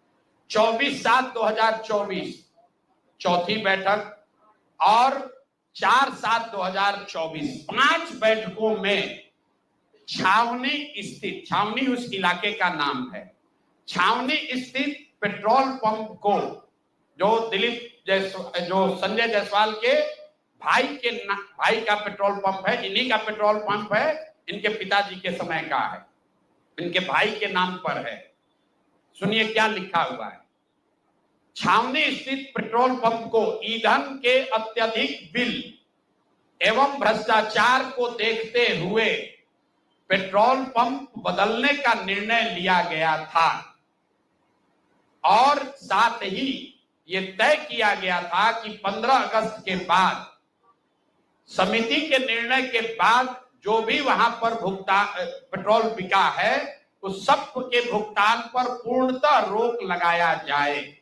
24/7/2024 चौथी बैठक और 4/7/2024 5 बैठकों में छावनी स्थित, छावनी उस इलाके का नाम है, छावनी स्थित पेट्रोल पंप को, जो संजय जायसवाल के भाई का पेट्रोल पंप है, इन्हीं का पेट्रोल पंप है, इनके पिताजी के समय का है, इनके भाई के नाम पर है। सुनिए क्या लिखा हुआ है। छावनी स्थित पेट्रोल पंप को ईंधन के अत्यधिक बिल एवं भ्रष्टाचार को देखते हुए पेट्रोल पंप बदलने का निर्णय लिया गया था और साथ ही ये तय किया गया था कि 15 अगस्त के बाद समिति के निर्णय के बाद जो भी वहां पर भुगतान पेट्रोल बिका है उस सब के भुगतान पर पूर्णतः रोक लगाया जाए।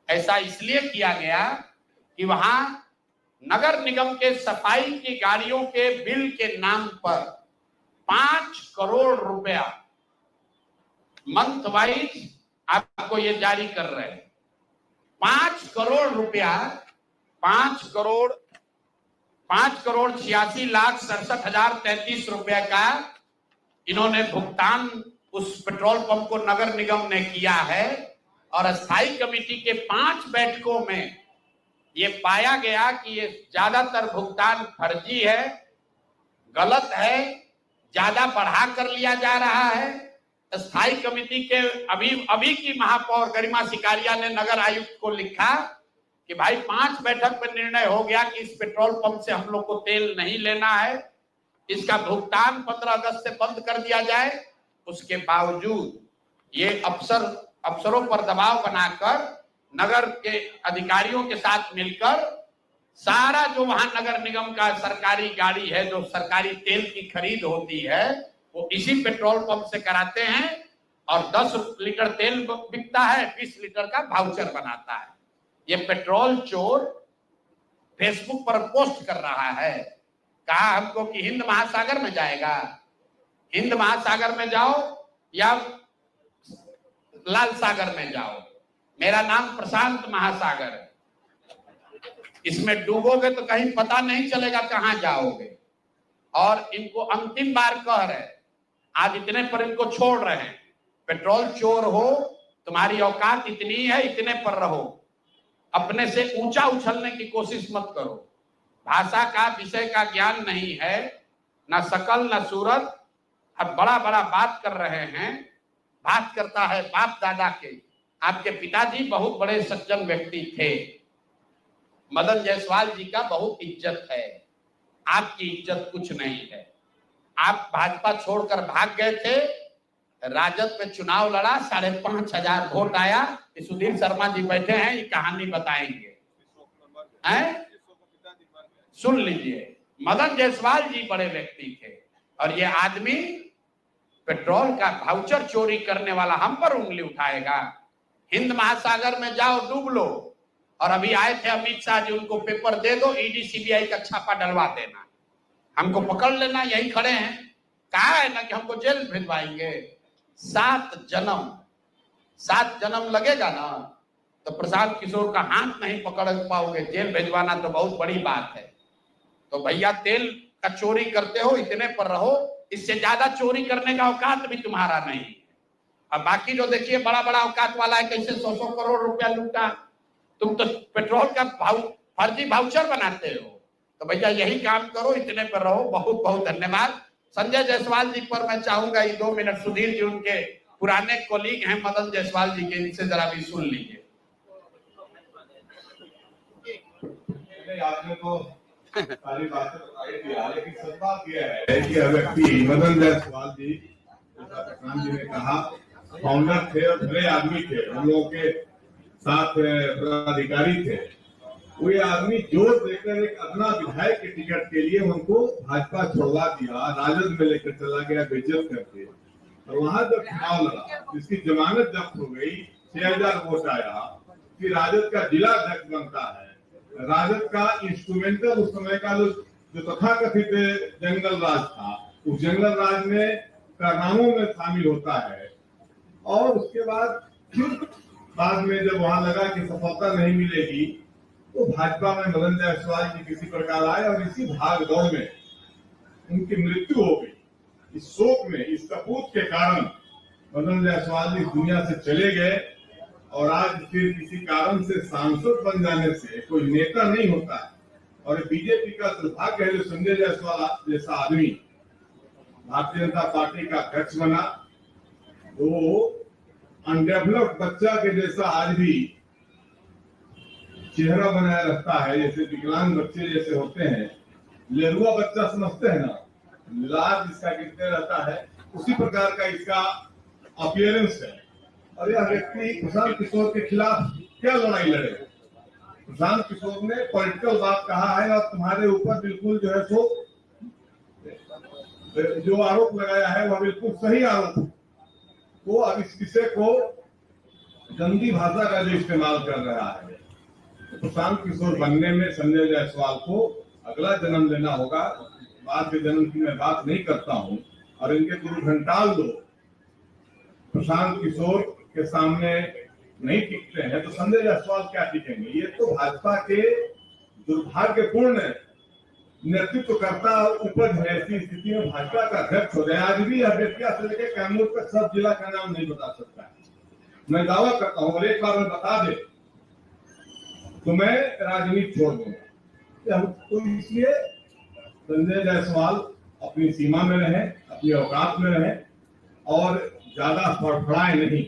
ऐसा इसलिए किया गया कि वहां नगर निगम के सफाई की गाड़ियों के बिल के नाम पर 5 करोड़ रुपया मंथ वाइज आपको ये जारी कर रहे हैं। 5 करोड़ रुपया 5,86,67,33 रुपया का इन्होंने भुगतान उस पेट्रोल पंप को नगर निगम ने किया है और स्थायी कमेटी के 5 बैठकों में ये पाया गया कि ये ज्यादातर भुगतान फर्जी है, गलत है, ज्यादा बढ़ा कर लिया जा रहा है। स्थायी कमेटी के अभी की महापौर गरिमा सिकारिया ने नगर आयुक्त को लिखा कि भाई 5 बैठक में निर्णय हो गया कि इस पेट्रोल पंप से हम लोग को तेल नहीं लेना है, इसका भुगतान 15 अगस्त से बंद कर दिया जाए। उसके बावजूद ये अफसरों पर दबाव बनाकर नगर के अधिकारियों के साथ मिलकर सारा जो वहां नगर निगम का सरकारी गाड़ी है, जो सरकारी तेल की खरीद होती है, वो इसी पेट्रोल पंप से कराते हैं और 10 लीटर तेल बिकता है, 20 लीटर का वाउचर बनाता है। ये पेट्रोल चोर फेसबुक पर पोस्ट कर रहा है, कहा हमको कि हिंद महासागर में जाएगा, हिंद महासागर में जाओ या लाल सागर में जाओ, मेरा नाम प्रशांत महासागर है, इसमें डूबोगे तो कहीं पता नहीं चलेगा कहां जाओगे। और इनको अंतिम बार कह रहे, आज इतने पर इनको छोड़ रहे हैं। पेट्रोल चोर हो, तुम्हारी औकात इतनी है, इतने पर रहो, अपने से ऊंचा उछलने की कोशिश मत करो। भाषा का विषय का ज्ञान नहीं है, ना शकल ना सूरत, अब बड़ा बड़ा बात कर रहे हैं। बात करता है बाप दादा के, आपके पिताजी बहुत बड़े सज्जन व्यक्ति थे, मदन जायसवाल जी का बहुत इज्जत है, आपकी इज्जत कुछ नहीं है। आप भाजपा छोड़कर भाग गए थे, राजद पे चुनाव लड़ा, 5,500 वोट आया। सुधीर शर्मा जी बैठे हैं, ये कहानी बताएंगे, हैं? सुन लीजिए, मदन जायसवाल जी बड़े व्यक्ति थे और ये आदमी पेट्रोल का वाउचर चोरी करने वाला हम पर उंगली उठाएगा। हिंद महासागर में जाओ, डूब लो। और अभी आए थे अमित शाह जी, उनको पेपर दे दो, ईडी सीबीआई का छापा डलवा देना, हमको पकड़ लेना, यही खड़े हैं। कहा है ना कि हमको जेल भिजवाएंगे। 7 जन्म लगेगा ना तो प्रशांत किशोर का हाथ नहीं पकड़ पाओगे, जेल भिजवाना तो बहुत बड़ी बात है। तो भैया तेल का चोरी करते हो, इतने पर रहो, इससे ज्यादा चोरी करने का औकात भी तुम्हारा नहीं है। अब बाकी जो देखिए बड़ा बड़ा औकात वाला है, कैसे 100 करोड़ रुपया लूटा, तुम तो पेट्रोल का फर्जी वाउचर बनाते हो। तो भैया यही काम करो, इतने पर रहो। बहुत बहुत धन्यवाद। संजय जायसवाल जी पर मैं चाहूंगा ये 2 मिनट, सुधीर जी उनके पुराने कोलीग हैं मदन जायसवाल जी के, इनसे जरा भी सुन लीजिए। आपने तो सारी बातें बताई दिया, लेकिन सच बात यह है कि व्यक्ति मदन जायसवाल जी, प्रशांत जी ने कहा, फाउंडर थे और बड़े आदमी थे, हम लोगों के साथ पदाधिकारी थे। वो ये आदमी जोर देकर एक अपना विधायक के टिकट के लिए उनको भाजपा छोड़वा दिया, राजद में लेकर चला गया बेइज्जत करके। और वहां जब चुनाव लड़ा, जिसकी जमानत जब्त हो गई, 6,000 वोट आया, फिर राजद का जिला अध्यक्ष बनता है। राजद का इंस्ट्रूमेंटल उस समय का जो तथाकथित जंगल राज था, उस जंगल राज में कारनामों में शामिल होता है। और उसके बाद में जब वहां लगा कि सफलता नहीं मिलेगी, तो भाजपा में मदन जायसवाल जी किसी प्रकार आए और इसी भाग दौड़ में उनकी मृत्यु हो गई। इस शोक में, इस कपूत के कारण मदन जायसवाल जी दुनिया से चले गए। और आज फिर किसी कारण से सांसद बन जाने से कोई नेता नहीं होता है। और बीजेपी का दुर्भाग्य है जो संजय जायसवाल जैसा आदमी भारतीय जनता पार्टी का अध्यक्ष बना, वो अनडेवलप्ड बच्चा के जैसा आज भी चेहरा बनाए रखता है, जैसे विकलांग बच्चे जैसे होते हैं, लेरुआ बच्चा समझते हैं ना, लाज इसका गिरते रहता है, उसी प्रकार का इसका अपीयरेंस है। और यह व्यक्ति प्रशांत किशोर के खिलाफ क्या लड़ाई लड़े? प्रशांत किशोर ने पॉलिटिकल बात कहा है और तुम्हारे ऊपर बिल्कुल जो है सो जो आरोप लगाया है वह बिल्कुल सही आरोप है। वो अब इस विषय को गंदी भाषा का जो इस्तेमाल कर रहा है, तो प्रशांत किशोर बनने में संजय जायसवाल को अगला जन्म लेना होगा। बाद के जन्म की मैं बात नहीं करता हूं। और इनके गुरु घंटाल दो प्रशांत किशोर के सामने नहीं टिकते हैं, तो संजय जायसवाल क्या टिकेंगे? ये तो भाजपा के दुर्भाग्यपूर्ण नेतृत्व करता उपज है। ऐसी स्थिति में भाजपा का अध्यक्ष हो जाए। आज भी अध्यक्ष से लेकर कैमूर तक सब जिला का नाम नहीं बता सकता है। मैं दावा करता हूं, और एक बार मैं बता दे तो मैं राजनीति छोड़ दूंगा। तो इसलिए संजय जायसवाल अपनी सीमा में रहे, अपनी औकात में रहे और ज्यादा फड़फड़ाए नहीं।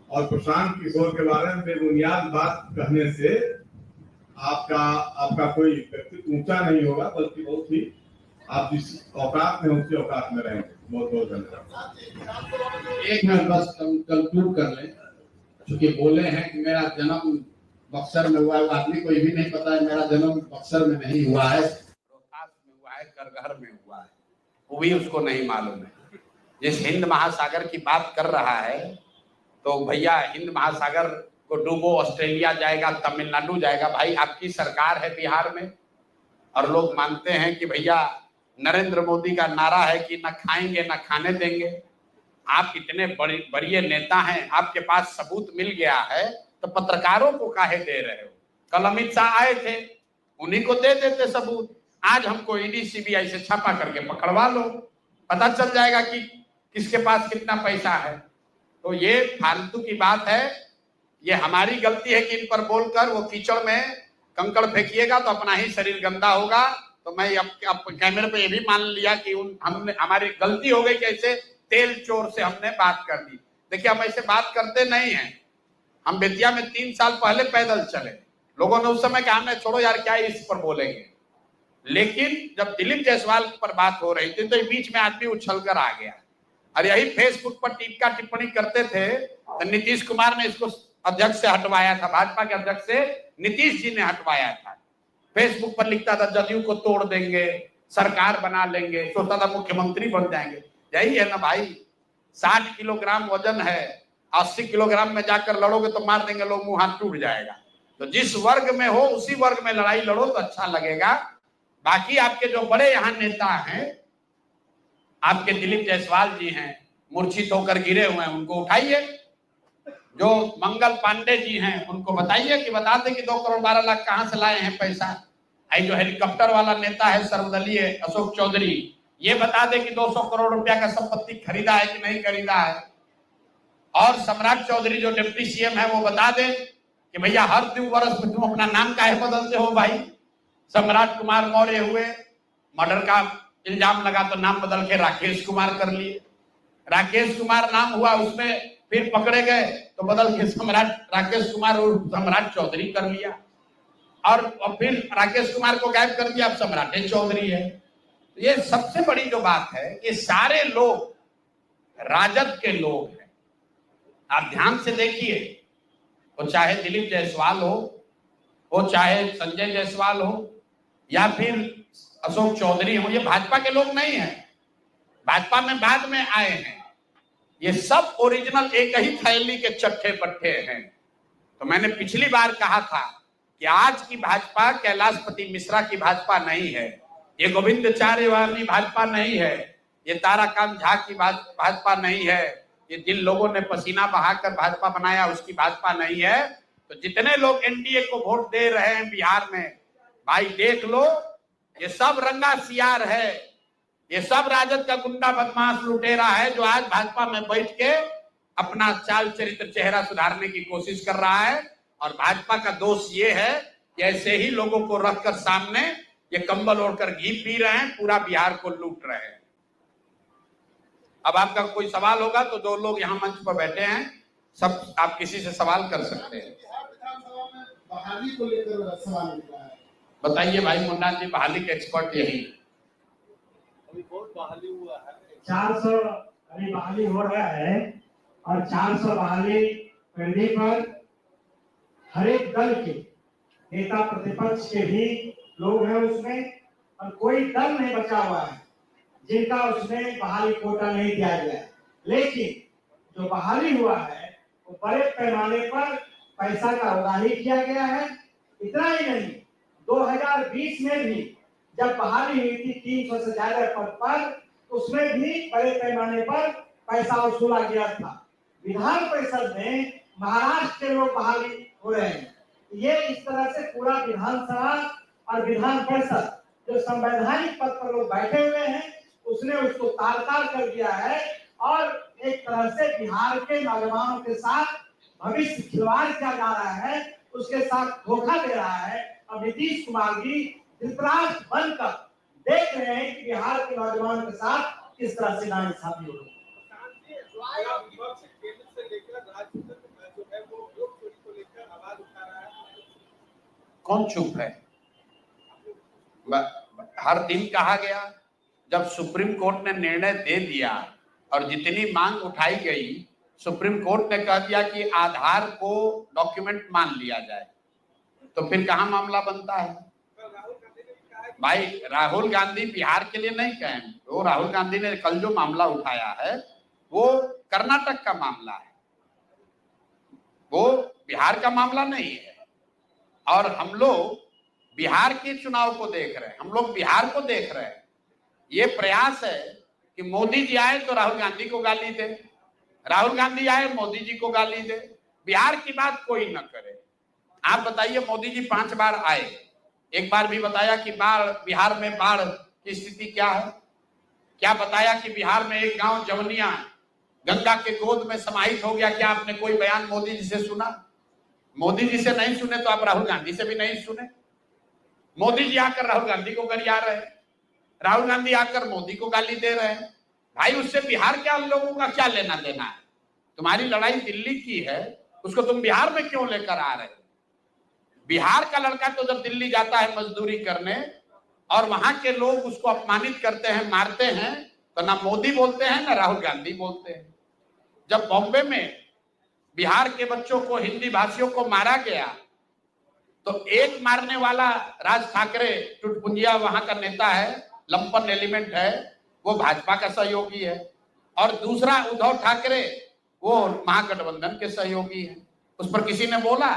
और प्रशांत किशोर के बारे में बेबुनियाद बात कहने से आपका कोई व्यक्तित्व ऊंचा नहीं होगा, बल्कि बहुत ही आप जिस औकात में उसी औकात में रहेंगे। बहुत बहुत धन्यवाद। एक मिनट बस कंक्लूड कर लें। क्योंकि बोले हैं कि मेरा जन्म बक्सर में हुआ है, आदमी को ये भी नहीं पता है मेरा जन्म बक्सर में नहीं हुआ है, रोहतास में हुआ है, करगहर में हुआ है, वो भी उसको नहीं मालूम है। जिस हिंद महासागर की बात कर रहा है, तो भैया हिंद महासागर को डूबो, ऑस्ट्रेलिया जाएगा, तमिलनाडु जाएगा। भाई आपकी सरकार है बिहार में, और लोग मानते हैं कि भैया नरेंद्र मोदी का नारा है कि न खाएंगे न खाने देंगे। आप इतने बड़े नेता हैं, आपके पास सबूत मिल गया है, तो पत्रकारों को काहे दे रहे हो? कल अमित शाह आए थे, उन्हीं को दे देते सबूत। आज हमको ईडी सीबीआई से छापा करके पकड़वा लो, पता चल जाएगा कि किसके पास कितना पैसा है। तो ये फालतू की बात है। ये हमारी गलती है कि इन पर बोलकर वो कीचड़ में कंकड़ फेंकिएगा तो अपना ही शरीर गंदा होगा। तो मैं अब कैमरे पे ये भी मान लिया कि हमने हमारी गलती हो गई कि ऐसे तेल चोर से हमने बात कर दी। देखिए हम ऐसे बात करते नहीं हैं। हम बेतिया में 3 साल पहले पैदल चले, लोगों ने उस समय कहा हमने छोड़ो यार क्या इस पर बोलेंगे। लेकिन जब दिलीप जायसवाल पर बात हो रही थी तो बीच में आदमी उछल कर आ गया, और यही फेसबुक पर टीका टिप्पणी करते थे। तो नीतीश कुमार ने इसको अध्यक्ष से हटवाया था, भाजपा के अध्यक्ष से नीतीश जी ने हटवाया था। फेसबुक पर लिखता था जदयू को तोड़ देंगे, सरकार बना लेंगे, सोचता था मुख्यमंत्री बन जाएंगे। यही है ना भाई, 60 किलोग्राम वजन है, 80 किलोग्राम में जाकर लड़ोगे तो मार देंगे लोग, मुंह हाथ टूट जाएगा। तो जिस वर्ग में हो उसी वर्ग में लड़ाई लड़ो तो अच्छा लगेगा। बाकी आपके जो बड़े यहाँ नेता हैं, आपके दिलीप जायसवाल जी हैं, मूर्छित होकर गिरे हुए हैं, उनको उठाइए। जो मंगल पांडे जी हैं उनको बताइए कि बता दें कि 2 करोड़ 12 लाख कहां से लाए हैं पैसा। आई जो हेलीकॉप्टर वाला नेता है सर्वदलीय अशोक चौधरी, ये बता दे कि 200 करोड़ रुपया का संपत्ति खरीदा है कि नहीं खरीदा है। और सम्राट चौधरी जो डिप्टी सीएम है वो बता दे कि भैया हर 2 वर्ष में तुम अपना नाम काहे बदलते हो भाई। सम्राट कुमार मौर्य हुए, मर्डर का इल्जाम लगा तो नाम बदल के राकेश कुमार कर लिए। राकेश कुमार नाम हुआ, उसमें फिर पकड़े गए तो बदल के सम्राट राकेश कुमार और सम्राट चौधरी कर लिया, और फिर राकेश कुमार को गायब कर दिया, अब सम्राट चौधरी है। ये सबसे बड़ी जो बात है, ये सारे लोग राजद के लोग हैं। आप ध्यान से देखिए, वो चाहे दिलीप जायसवाल हो, वो चाहे संजय जायसवाल हो, या फिर अशोक चौधरी हो, ये भाजपा के लोग नहीं है, भाजपा में बाद में आए हैं। ये सब ओरिजिनल एक ही थैली के चट्टे बट्टे हैं। तो मैंने पिछली बार कहा था कि आज की भाजपा कैलाशपति मिश्रा की भाजपा नहीं है, ये गोविंदाचार्य वाली भाजपा नहीं है, ये ताराकांत झा की भाजपा नहीं है, ये जिन लोगों ने पसीना बहाकर भाजपा बनाया उसकी भाजपा नहीं है। तो जितने लोग एनडीए को वोट दे रहे हैं बिहार में, भाई देख लो, ये सब रंगा सियार है, ये सब राजद का गुंडा बदमाश लुटेरा है, जो आज भाजपा में बैठ के अपना चाल चरित्र चेहरा सुधारने की कोशिश कर रहा है। और भाजपा का दोष ये है कि ऐसे ही लोगों को रखकर सामने ये कंबल ओढ़कर घी पी रहे हैं, पूरा बिहार को लूट रहे हैं। अब आपका कोई सवाल होगा तो जो लोग यहाँ मंच पर बैठे हैं सब आप किसी से सवाल कर सकते हैं। बहाली को लेकर सवाल निकला है। बताइए भाई मुन्ना जी, बहाली के एक्सपर्ट यही। अभी बहुत बहाली हुआ है। 400 अभी बहाली हो रहा है और 400 बहाली करने पर हर एक दल के नेता प्रतिपक्ष के भी लोग हैं उसमें, और कोई दल नहीं बचा हुआ है जिनका उसमें बहाली कोटा नहीं दिया गया है। लेकिन जो बहाली हुआ है वो बड़े पैमाने पर पैसा का उगाही किया गया है। इतना ही नहीं, 2020 में भी जब बहाली हुई थी 300 से ज्यादा पद पर, उसमें भी बड़े पैमाने पर पैसा वसूला गया था। विधान परिषद में महाराष्ट्र के लोग बहाली हो रहे हैं। ये इस तरह से पूरा विधानसभा और विधान परिषद जो संवैधानिक पद पर लोग बैठे हुए हैं उसने उसको तार-तार कर दिया है और एक तरह से बिहार के नौजवानों के साथ भविष्य खिलवाड़ किया जा रहा है, उसके साथ धोखा दे रहा है। और नीतीश कुमार भी धृतराष्ट्र बनकर देख रहे हैं कि बिहार के नौजवानों के साथ किस तरह से नाइंसाफी हो रही है। कौन चुप है? हर दिन कहा गया, जब सुप्रीम कोर्ट ने निर्णय दे दिया और जितनी मांग उठाई गई, सुप्रीम कोर्ट ने कह दिया कि आधार को डॉक्यूमेंट मान लिया जाए, तो फिर कहां मामला बनता है? भाई राहुल गांधी बिहार के लिए नहीं कहे, वो राहुल गांधी ने कल जो मामला उठाया है वो कर्नाटक का मामला है, वो बिहार का मामला नहीं है। और हम लोग बिहार के चुनाव को देख रहे हैं, हम लोग बिहार को देख रहे हैं। ये प्रयास है कि मोदी जी आए तो राहुल गांधी को गाली दे, राहुल गांधी आए मोदी जी को गाली दे, बिहार की बात कोई न करे। आप बताइए, मोदी जी 5 बार आए, एक बार भी बताया कि बिहार में बाढ़ की स्थिति क्या है? क्या बताया कि बिहार में एक गांव जवनिया गंगा के गोद में समाहित हो गया? क्या आपने कोई बयान मोदी जी से सुना? मोदी जी से नहीं सुने तो आप राहुल गांधी से भी नहीं सुने। मोदी जी आकर राहुल गांधी को गरिया रहे हैं, राहुल गांधी आकर मोदी को गाली दे रहे हैं। भाई उससे बिहार के लोगों का क्या लेना देना है? तुम्हारी लड़ाई दिल्ली की है, उसको तुम बिहार में क्यों लेकर आ रहे हो? बिहार का लड़का तो जब दिल्ली जाता है मजदूरी करने और वहां के लोग उसको अपमानित करते हैं, मारते हैं, तो ना मोदी बोलते हैं ना राहुल गांधी बोलते हैं। जब बॉम्बे में बिहार के बच्चों को, हिंदी भाषियों को मारा गया, तो एक मारने वाला राज ठाकरे टुटपुंजिया वहां का नेता है, लंपन एलिमेंट है, वो भाजपा का सहयोगी है, और दूसरा उद्धव ठाकरे वो महागठबंधन के सहयोगी है। उस पर किसी ने बोला?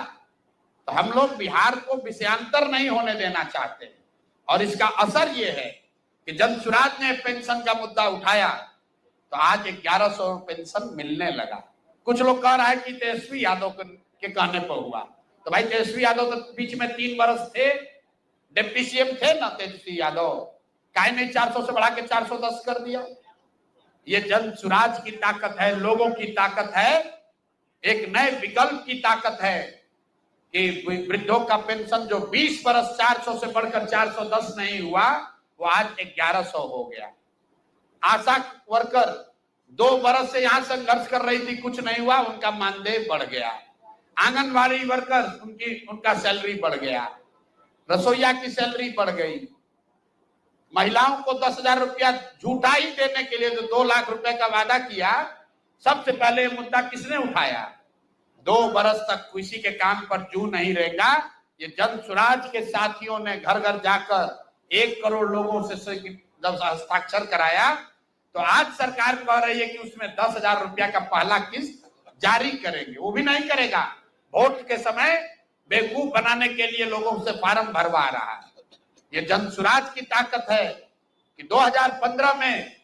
तो हम लोग बिहार को विषयांतर नहीं होने देना चाहते हैं। और इसका असर ये है कि जब स्वराज ने पेंशन का मुद्दा उठाया तो आज 1100 पेंशन मिलने लगा। कुछ लोग कह रहा है कि तेजस्वी यादव के कहने पर हुआ, तो भाई तेजस्वी यादव तो बीच में 3 वर्ष थे, डिप्टी सीएम थे ना तेजस्वी यादव, काहे नहीं 400 से बढ़ा के 410 कर दिया? ये जन स्वराज की ताकत है, लोगों की ताकत है, एक नए विकल्प की ताकत है कि वृद्धों का पेंशन जो 20 बरस 400 से बढ़कर 410 नहीं हुआ, वो आज 1100 हो गया। आशा वर्कर 2 बरस से यहां संघर्ष कर रही थी, कुछ नहीं हुआ, उनका मानदेय बढ़ गया। आंगनबाड़ी वर्कर उनका सैलरी बढ़ गया, रसोईया की सैलरी बढ़ गई। महिलाओं को 10,000 रुपया झूठा ही देने के लिए जो 2 लाख रुपए का वादा किया, सबसे पहले मुद्दा किसने उठाया? 2 बरस तक किसी के काम पर जू नहीं रहेगा। ये जन स्वराज के साथियों ने घर घर जाकर 1 करोड़ लोगों से जब हस्ताक्षर कराया, तो आज सरकार कह रही है कि उसमें 10,000 रुपया का पहला किस्त जारी करेंगे। वो भी नहीं करेगा, वोट के समय बेवकूफ बनाने के लिए लोगों से फार्म भरवा रहा है। ये जन स्वराज की ताकत है कि 2015 में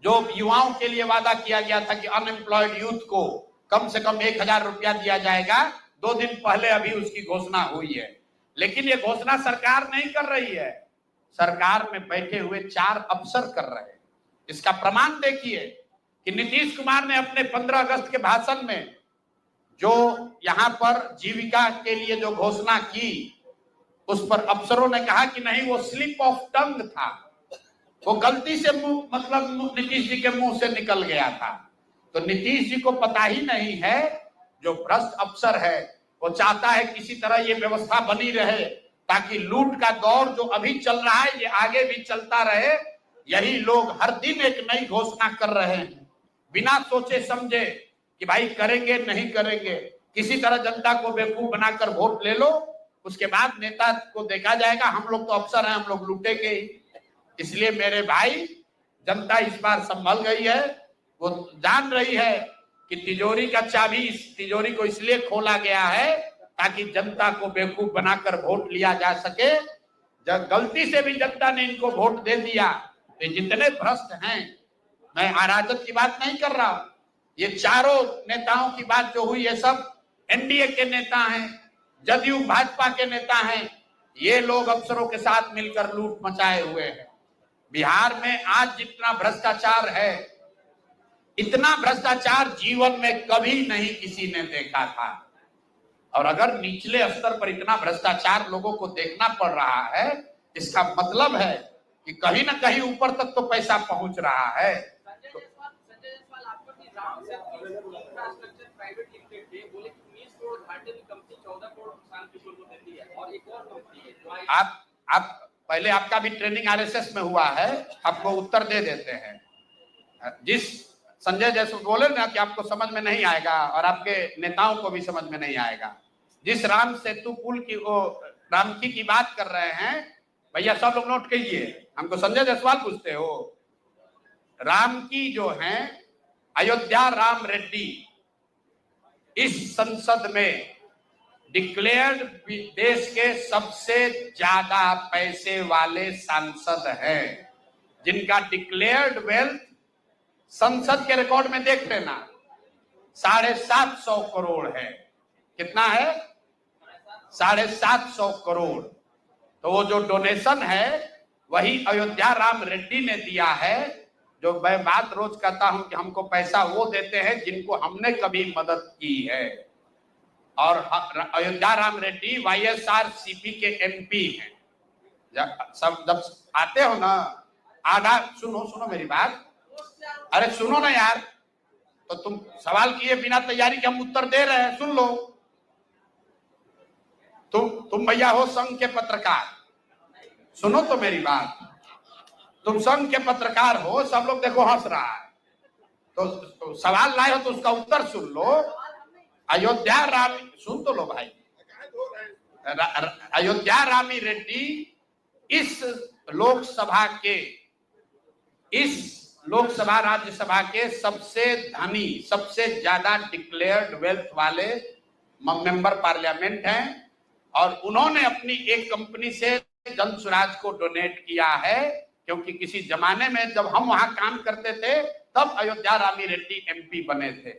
जो युवाओं के लिए वादा किया गया था कि अनएम्प्लॉयड यूथ को कम से कम 1,000 रुपया दिया जाएगा, 2 दिन पहले अभी उसकी घोषणा हुई है। लेकिन ये घोषणा सरकार नहीं कर रही है, सरकार में बैठे हुए 4 अफसर कर रहे हैं। इसका प्रमाण देखिए कि नीतीश कुमार ने अपने 15 अगस्त के भाषण में जो यहां पर जीविका के लिए जो घोषणा की, उस पर अफसरों ने कहा कि नहीं, वो स्लिप ऑफ टंग था, वो गलती से मतलब नीतीश जी के मुंह से निकल गया था। तो नीतीश जी को पता ही नहीं है, जो भ्रष्ट अफसर है वो चाहता है किसी तरह ये व्यवस्था बनी रहे ताकि लूट का दौर जो अभी चल रहा है ये आगे भी चलता रहे। यही लोग हर दिन एक नई घोषणा कर रहे हैं बिना सोचे समझे कि भाई करेंगे नहीं करेंगे, किसी तरह जनता को बेवकूफ बनाकर वोट ले लो, उसके बाद नेता को देखा जाएगा। हम लोग तो अफसर हैं, हम लोग लूटेंगे ही। इसलिए मेरे भाई, जनता इस बार संभल गई है, वो जान रही है कि तिजोरी का चाबी, इस तिजोरी को इसलिए खोला गया है ताकि जनता को बेवकूफ बनाकर वोट लिया जा सके। जब गलती से भी जनता ने इनको वोट दे दिया तो जितने भ्रष्ट हैं, मैं अराजक की बात नहीं कर रहा हूं, ये चारों नेताओं की बात जो हुई, ये सब एनडीए के नेता हैं, जदयू भाजपा के नेता हैं। ये लोग अफसरों के साथ मिलकर लूट मचाए हुए हैं। बिहार में आज जितना भ्रष्टाचार है, इतना भ्रष्टाचार जीवन में कभी नहीं किसी ने देखा था। और अगर निचले स्तर पर इतना भ्रष्टाचार लोगों को देखना पड़ रहा है, इसका मतलब है कि कहीं ना कहीं ऊपर तक तो पैसा पहुंच रहा है। संजय जायसवाल आपका भी राम से इंफ्रास्ट्रक्चर प्राइवेट लिमिटेड थे, बोले कि 19 करोड़ घाटे की कंपनी 14 करोड़ किसान किशोर को देती है और एक और कंपनी है। आप पहले आपका भी ट्रेनिंग आरएसएस में हुआ है, आपको उत्तर दे देते हैं। जिस संजय जायसवाल बोले ना कि आपको समझ में नहीं आएगा और आपके नेताओं को भी समझ में नहीं आएगा, जिस राम सेतु पुल की रामकी की बात कर रहे हैं, भैया सब लोग नोट कीजिए, हमको संजय जायसवाल पूछते हो। रामकी जो है, अयोध्या राम रेड्डी इस संसद में डिक्लेयर्ड देश के सबसे ज्यादा पैसे वाले सांसद हैं, जिनका डिक्लेयर्ड वेल्थ संसद के रिकॉर्ड में देख लेना 750 करोड़ है। कितना है? 750 करोड़। तो वो जो डोनेशन है वही अयोध्या राम रेड्डी ने दिया है। जो मैं बात रोज कहता हूं कि हमको पैसा वो देते हैं जिनको हमने कभी मदद की है। और अयोध्या राम रेड्डी वाईएसआरसीपी के एमपी हैं। सब जब आते हो ना, आधा सुनो मेरी बात, अरे सुनो ना यार, तो तुम सवाल किए बिना तैयारी के हम उत्तर दे रहे हैं, सुन लो। तुम भैया हो संघ के पत्रकार, सुनो तो मेरी बात, तुम संघ के पत्रकार हो, सब लोग देखो हंस रहा है, तो सवाल लाए हो तो उसका उत्तर सुन लो। अयोध्या राम, सुन तो लो भाई, अयोध्या रामी रेड्डी इस लोकसभा राज्यसभा के सबसे धनी, सबसे ज्यादा डिक्लेयर्ड वेल्थ वाले मेंबर पार्लियामेंट हैं। और उन्होंने अपनी एक कंपनी से जन स्वराज को डोनेट किया है, क्योंकि किसी जमाने में जब हम वहां काम करते थे तब अयोध्या रामी रेड्डी एमपी बने थे।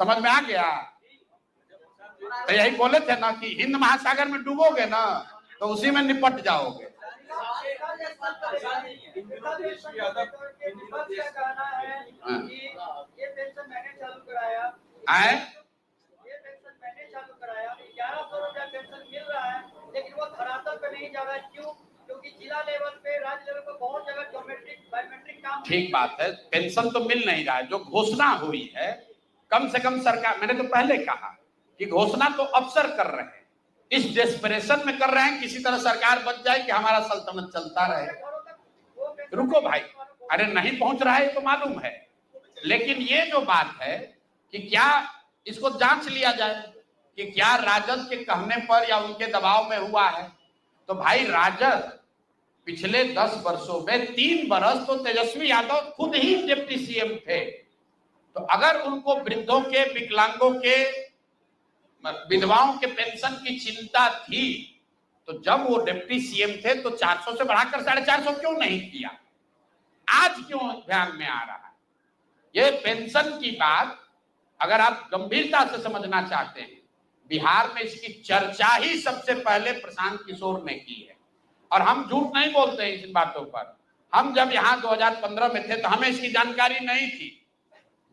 समझ में आ गया? तो यही बोले थे ना कि हिंद महासागर में डूबोगे ना तो उसी में निपट जाओगे। लेकिन वो धरातल पे नहीं जा रहा है। क्यों? क्योंकि जिला लेवल पे, राज्य लेवल पे बहुत जगह ज्योमेट्रिक बायोमेट्रिक काम। ठीक बात है, पेंशन तो मिल नहीं रहा है। जो घोषणा हुई है, कम से कम सरकार, मैंने तो पहले कहा कि घोषणा तो अफसर कर रहे हैं, इस डेस्परेशन में कर रहे हैं किसी तरह सरकार बच जाए कि हमारा सल्तनत चलता रहे। रुको भाई, अरे नहीं पहुंच रहा है तो मालूम है, लेकिन ये जो बात है कि क्या इसको जांच लिया जाए कि क्या राजद के कहने पर या उनके दबाव में हुआ है। तो भाई राजद पिछले 10 वर्षों में 3 वर्ष तो तेजस्वी यादव खुद ही डिप्टी सीएम थे। तो अगर उनको वृद्धों के, विकलांगों के, विधवाओं के पेंशन की चिंता थी तो जब वो डिप्टी सीएम थे तो 400 से बढ़ाकर 450 क्यों नहीं किया? आज क्यों ध्यान में आ रहा है? ये पेंशन की बात अगर आप गंभीरता से समझना चाहते हैं, बिहार में इसकी चर्चा ही सबसे पहले प्रशांत किशोर ने की है। और हम झूठ नहीं बोलते हैं इन बातों पर। हम जब यहाँ 2015 में थे तो हमें इसकी जानकारी नहीं थी।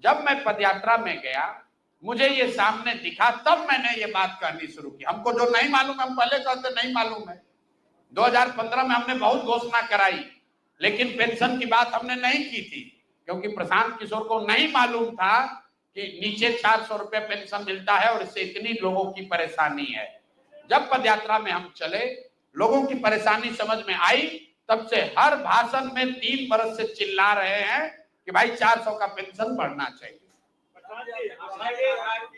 जब मैं पदयात्रा में गया, मुझे ये सामने दिखा, तब मैंने ये बात कहनी शुरू की। हमको जो नहीं मालूम हम पहले कहते नहीं मालूम है। 2015 में हमने बहुत घोषणा कराई, लेकिन पेंशन की बात हमने नहीं की थी, क्योंकि प्रशांत किशोर को नहीं मालूम था कि नीचे 400 रुपए पेंशन मिलता है और इससे इतनी लोगों की परेशानी है। जब पदयात्रा में हम चले, लोगों की परेशानी समझ में आई, तब से हर भाषण में 3 बरस से चिल्ला रहे हैं कि भाई 400 का पेंशन बढ़ना चाहिए।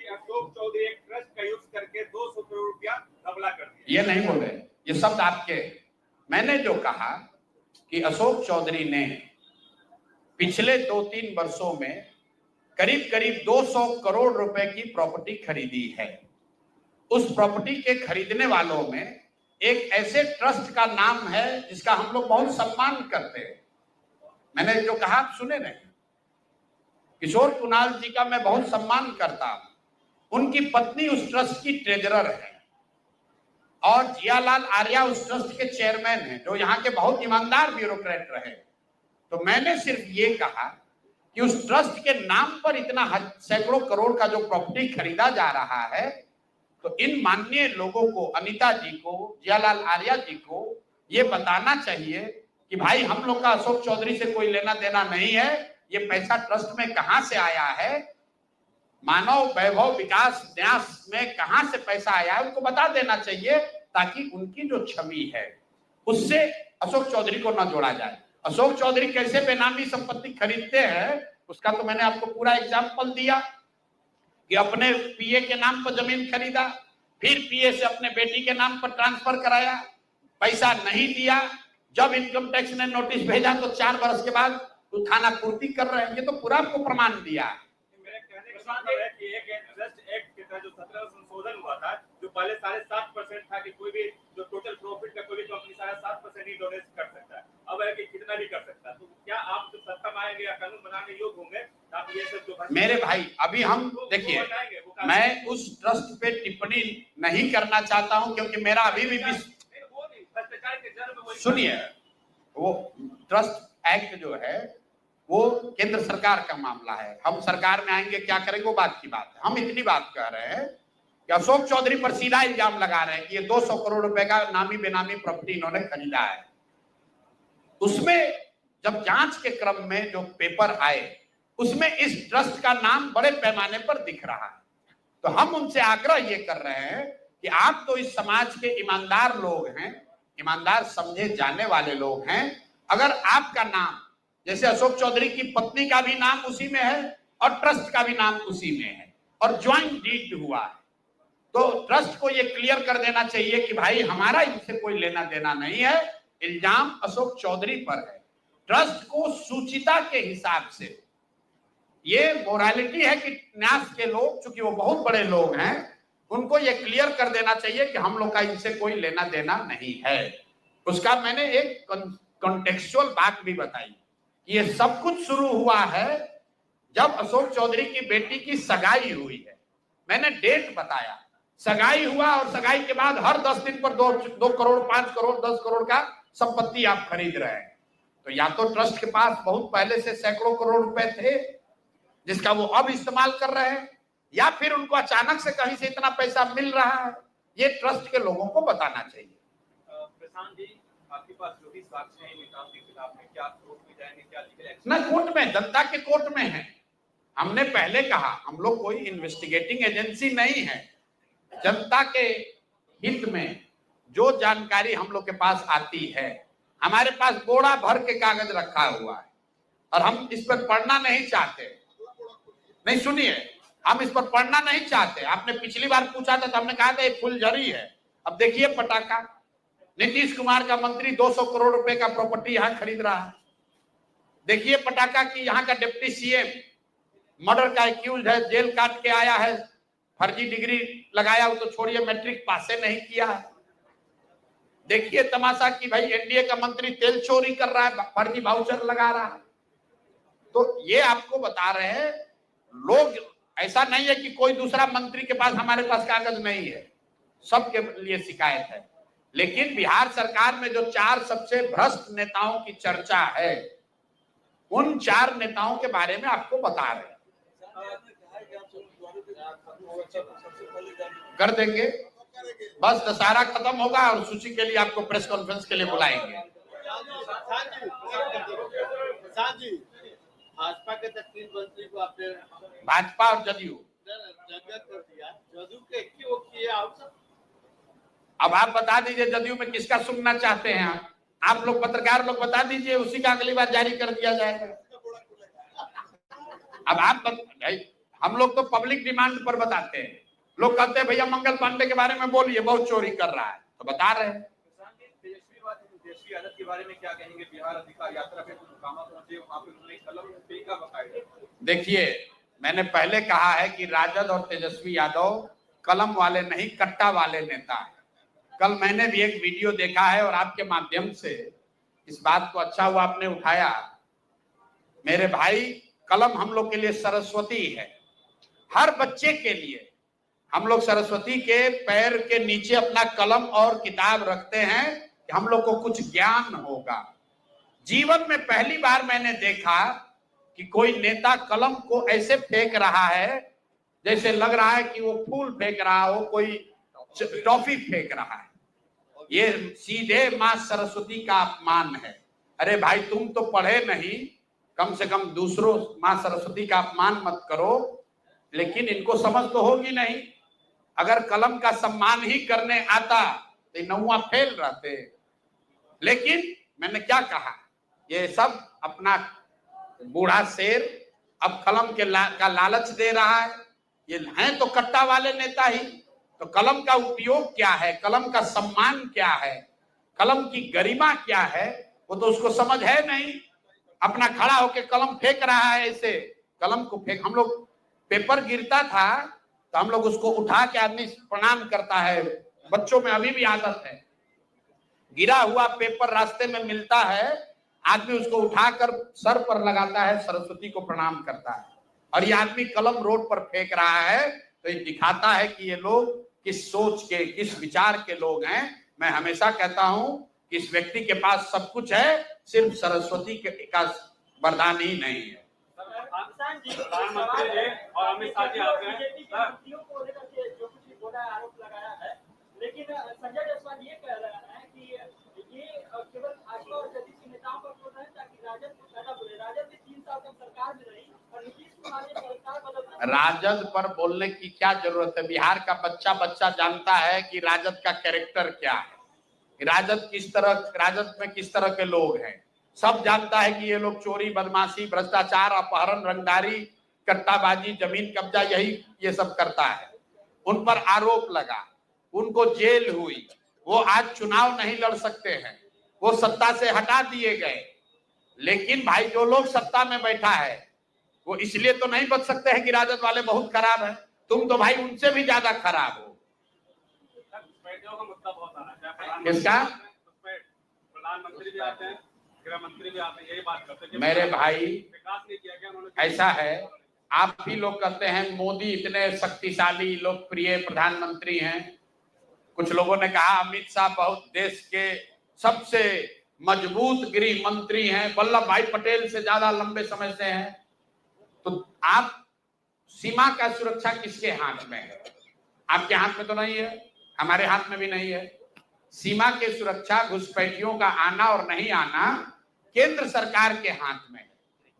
अशोक चौधरी एक ट्रस्ट का यूज करके 200 करोड़ रुपया घपला कर दिया। ये नहीं बोले, ये शब्द आपके। मैंने जो कहा कि अशोक चौधरी ने पिछले 2-3 वर्षों में करीब करीब 200 करोड़ रुपए की प्रॉपर्टी खरीदी है। उस प्रॉपर्टी के खरीदने वालों में एक ऐसे ट्रस्ट का नाम है जिसका हम लोग बहुत सम्मान करते हैं। मैंने जो कहा आप सुने नहीं, किशोर कुणाल जी का मैं बहुत सम्मान करता हूं। उनकी पत्नी उस ट्रस्ट की ट्रेजरर है और जियालाल आर्या उस ट्रस्ट के चेयरमैन हैं, जो यहाँ के बहुत ईमानदार ब्यूरोक्रेट रहे। तो मैंने सिर्फ ये कहा कि उस ट्रस्ट के नाम पर इतना सैकड़ों करोड़ का जो प्रॉपर्टी खरीदा जा रहा है, तो इन माननीय लोगों को, अनीता जी को, जियालाल आर्या जी को ये बताना चाहिए कि भाई हम लोग का अशोक चौधरी से कोई लेना देना नहीं है। ये पैसा ट्रस्ट में कहां से आया है, मानव वैभव विकास न्यास में कहां से पैसा आया है, उनको बता देना चाहिए, ताकि उनकी जो छवि है उससे अशोक चौधरी को न जोड़ा जाए। अशोक चौधरी कैसे बेनामी संपत्ति खरीदते हैं उसका तो मैंने आपको पूरा एग्जाम्पल दिया कि अपने पीए के नाम पर जमीन खरीदा, फिर पीए से अपने बेटी के नाम पर ट्रांसफर कराया, पैसा नहीं दिया। जब इनकम टैक्स ने नोटिस भेजा तो 4 बरस के बाद तो थाना पूर्ति कर रहे हैं। ये तो पूरा आपको प्रमाण दिया। मेरे कहने का मतलब है कि एक ट्रस्ट एक्ट के तहत जो 17 संशोधन हुआ था, जो पहले 7.5% था कि कोई भी जो टोटल प्रॉफिट का कोई भी कंपनी 7.5% ही डोनेट कर सकता है, अब है कि कितना भी कर सकता है। तो क्या आप जब सत्ता में आएंगे या कानून बनाने योग्य होंगे, आप ये सब जो मेरे भाई अभी हम देखिए, मैं उस ट्रस्ट पे टिप्पणी नहीं करना चाहता हूं क्योंकि मेरा अभी भी सुनिए, वो ट्रस्ट एक्ट जो है वो केंद्र सरकार का मामला है। हम सरकार में आएंगे क्या करेंगे वो बात की बात है। हम इतनी बात कह रहे हैं कि अशोक चौधरी पर सीधा इल्जाम लगा रहे हैं कि ये 200 करोड़ रुपए का नामी बेनामी प्रॉपर्टी इन्होंने खरीदा है। उसमें जब जांच के क्रम में जो पेपर आए उसमें इस ट्रस्ट का नाम बड़े पैमाने पर दिख रहा है। तो हम उनसे आग्रह ये कर रहे हैं कि आप तो इस समाज के ईमानदार लोग हैं, ईमानदार समझे जाने वाले लोग हैं। अगर आपका नाम, जैसे अशोक चौधरी की पत्नी का भी नाम उसी में है और ट्रस्ट का भी नाम उसी में है और ज्वाइंट डीड हुआ है, तो ट्रस्ट को ये क्लियर कर देना चाहिए कि भाई हमारा इनसे कोई लेना देना नहीं है, इल्जाम अशोक चौधरी पर है। ट्रस्ट को सूचिता के हिसाब से ये मोरालिटी है कि न्यास के लोग, चूंकि वो बहुत बड़े लोग हैं, उनको ये क्लियर कर देना चाहिए कि हम लोग का इनसे कोई लेना देना नहीं है। उसका मैंने एक कॉन्टेक्सुअल बात भी बताई। ये सब कुछ शुरू हुआ है जब अशोक चौधरी की बेटी की सगाई हुई है। मैंने डेट बताया, सगाई हुआ और सगाई के बाद हर 10 दिन पर 2 करोड़, 5 करोड़, 10 करोड़ का संपत्ति आप खरीद रहे हैं। तो या तो ट्रस्ट के पास बहुत पहले से सैकड़ों करोड़ रुपए थे जिसका वो अब इस्तेमाल कर रहे हैं, या फिर उनको अचानक से कहीं से इतना पैसा मिल रहा है। ये ट्रस्ट के लोगों को बताना चाहिए। प्रशांत जी, आपके पास जो भी साक्ष्य हैं निकाम के खिलाफ में, क्या कोर्ट में जाएंगे, क्या लीगल एक्शन? ना कोर्ट में, जनता के कोर्ट में है। हमने पहले कहा हम लोग कोई इन्वेस्टिगेटिंग एजेंसी नहीं है। जनता के हित में जो जानकारी हम लोग के पास आती है, हमारे पास बोरा भर के कागज रखा हुआ है और हम इस पर पढ़ना नहीं चाहते। नहीं सुनिए, हम इस पर पढ़ना नहीं चाहते। आपने पिछली बार पूछा था तो हमने कहा था ये फुलझड़ी है। अब देखिए पटाखा, नीतीश कुमार का मंत्री 200 करोड़ रुपए का प्रॉपर्टी यहाँ खरीद रहा है। देखिए पटाखा की यहाँ का डिप्टी सीएम मर्डर का एक्यूज है, जेल काट के आया है, फर्जी डिग्री लगाया, वो तो छोड़िए मैट्रिक पास नहीं किया है। देखिए तमाशा की भाई एनडीए का मंत्री तेल चोरी कर रहा है, फर्जी वाउचर लगा रहा है। तो ये आपको बता रहे हैं लोग, ऐसा नहीं है कि कोई दूसरा मंत्री के पास हमारे पास कागज नहीं है, सबके लिए शिकायत है। लेकिन बिहार सरकार में जो 4 सबसे भ्रष्ट नेताओं की चर्चा है, उन 4 नेताओं के बारे में आपको बता रहे हैं। कर देंगे, बस दशहरा खत्म होगा और सूची के लिए आपको प्रेस कॉन्फ्रेंस के लिए बुलाएंगे। भाजपा के 3 मंत्री को आपने भाजपा और जदयू जगह कर दिया, जदयू के क्यों किए आप? अब आप बता दीजिए जदयू में किसका सुनना चाहते हैं आप लोग पत्रकार लोग बता दीजिए, उसी का अगली बार जारी कर दिया जाएगा। अब आप भाई हम लोग तो पब्लिक डिमांड पर बताते हैं, लोग कहते हैं भैया मंगल पांडे के बारे में बोलिए, बहुत चोरी कर रहा है, तो बता रहे हैं। तेजस्वी यादव के बारे में क्या कहेंगे? बिहार अधिकार यात्रा पे मोकामा पहुंचे, वहां पे उन्होंने कलम फेंका बकायदा। देखिए मैंने पहले कहा है कि राजद और तेजस्वी यादव कलम वाले नहीं कट्टा वाले नेता है। कल मैंने भी एक वीडियो देखा है और आपके माध्यम से इस बात को अच्छा हुआ आपने उठाया। मेरे भाई कलम हम लोग के लिए सरस्वती है, हर बच्चे के लिए हम लोग सरस्वती के पैर के नीचे अपना कलम और किताब रखते हैं कि हम लोग को कुछ ज्ञान होगा। जीवन में पहली बार मैंने देखा कि कोई नेता कलम को ऐसे फेंक रहा है जैसे लग रहा है कि वो फूल फेंक रहा हो, कोई टॉफी फेंक रहा है। ये सीधे मां सरस्वती का अपमान है। अरे भाई तुम तो पढ़े नहीं, कम से कम दूसरों मां सरस्वती का अपमान मत करो। लेकिन इनको समझ तो होगी नहीं, अगर कलम का सम्मान ही करने आता तो नौवा फेल रहते। लेकिन मैंने क्या कहा, ये सब अपना बूढ़ा शेर अब कलम के का लालच दे रहा है। ये हैं तो कट्टा वाले नेता ही, तो कलम का उपयोग क्या है, कलम का सम्मान क्या है, कलम की गरिमा क्या है, वो तो उसको समझ है नहीं। अपना खड़ा होकर कलम फेंक रहा है ऐसे, कलम को फेंक। हम लोग पेपर गिरता था तो हम लोग उसको उठा के आदमी प्रणाम करता है, बच्चों में अभी भी आदत है। गिरा हुआ पेपर रास्ते में मिलता है, आदमी उसको उठाकर सर पर लगाता है, सरस्वती को प्रणाम करता है। और ये आदमी कलम रोड पर फेंक रहा है, तो ये दिखाता है कि ये लोग किस सोच के, किस विचार के लोग हैं। मैं हमेशा कहता हूं कि इस व्यक्ति के पास सब कुछ है, सिर्फ सरस्वती का वरदान ही नहीं है। प्रधानमंत्री जी और अमित शाह जी आते हैं को लेकर के जो कुछ भी बोला आरोप लगाया है, लेकिन संजय जायसवाल ये कह रहे हैं कि ये केवल भाजपा और जदयू के नेताओं पर बोल रहे हैं ताकि राजद को फायदा बोले। राजद भी 3 साल तक सरकार में रही और नीतीश कुमार ने सरकार बदल। राजद पर बोलने की क्या जरूरत है? बिहार का बच्चा जानता है कि राजद का कैरेक्टर क्या है, राजद में किस तरह के लोग हैं। सब जानता है कि ये लोग चोरी, बदमाशी, भ्रष्टाचार, अपहरण, रंगदारी, कट्टाबाजी, जमीन कब्जा, यही ये सब करता है। उन पर आरोप लगा, उनको जेल हुई, वो आज चुनाव नहीं लड़ सकते हैं, वो सत्ता से हटा दिए गए। लेकिन भाई जो लोग सत्ता में बैठा है वो इसलिए तो नहीं बच सकते हैं कि राजद वाले बहुत खराब है। तुम तो भाई उनसे भी ज्यादा खराब हो। किसका? प्रधानमंत्री भी आते हैं, गृह मंत्री भी आते हैं, यही बात करते हैं। मेरे भाई विकास नहीं किया गया उन्होंने। ऐसा है, आप भी लोग कहते हैं मोदी इतने शक्तिशाली लोकप्रिय प्रधानमंत्री हैं। कुछ लोगों ने कहा अमित शाह बहुत देश के सबसे मजबूत गृह मंत्री हैं, वल्लभ भाई पटेल से ज्यादा लंबे समय से हैं। तो आप सीमा का सुरक्षा किसके हाथ में है? आपके हाथ में तो नहीं है, हमारे हाथ में भी नहीं है। सीमा के सुरक्षा, घुसपैठियों का आना और नहीं आना केंद्र सरकार के हाथ में है।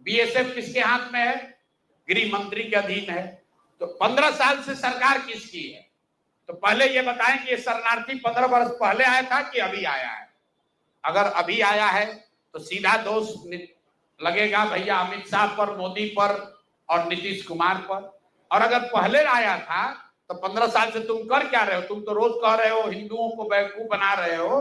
बीएसएफ किसके हाथ में है? गृह मंत्री के अधीन है। तो 15 साल से सरकार किसकी है? तो पहले ये बताएं कि ये शरणार्थी 15 वर्ष पहले आया था कि अभी आया है? अगर अभी आया है तो सीधा दोष लगेगा भैया अमित शाह पर, मोदी पर और नीतीश कुमार पर। और अगर पहले आया था तो 15 साल से तुम कर क्या रहे हो? तुम तो रोज कह रहे हो हिंदुओं को बेवकूफ बना रहे हो,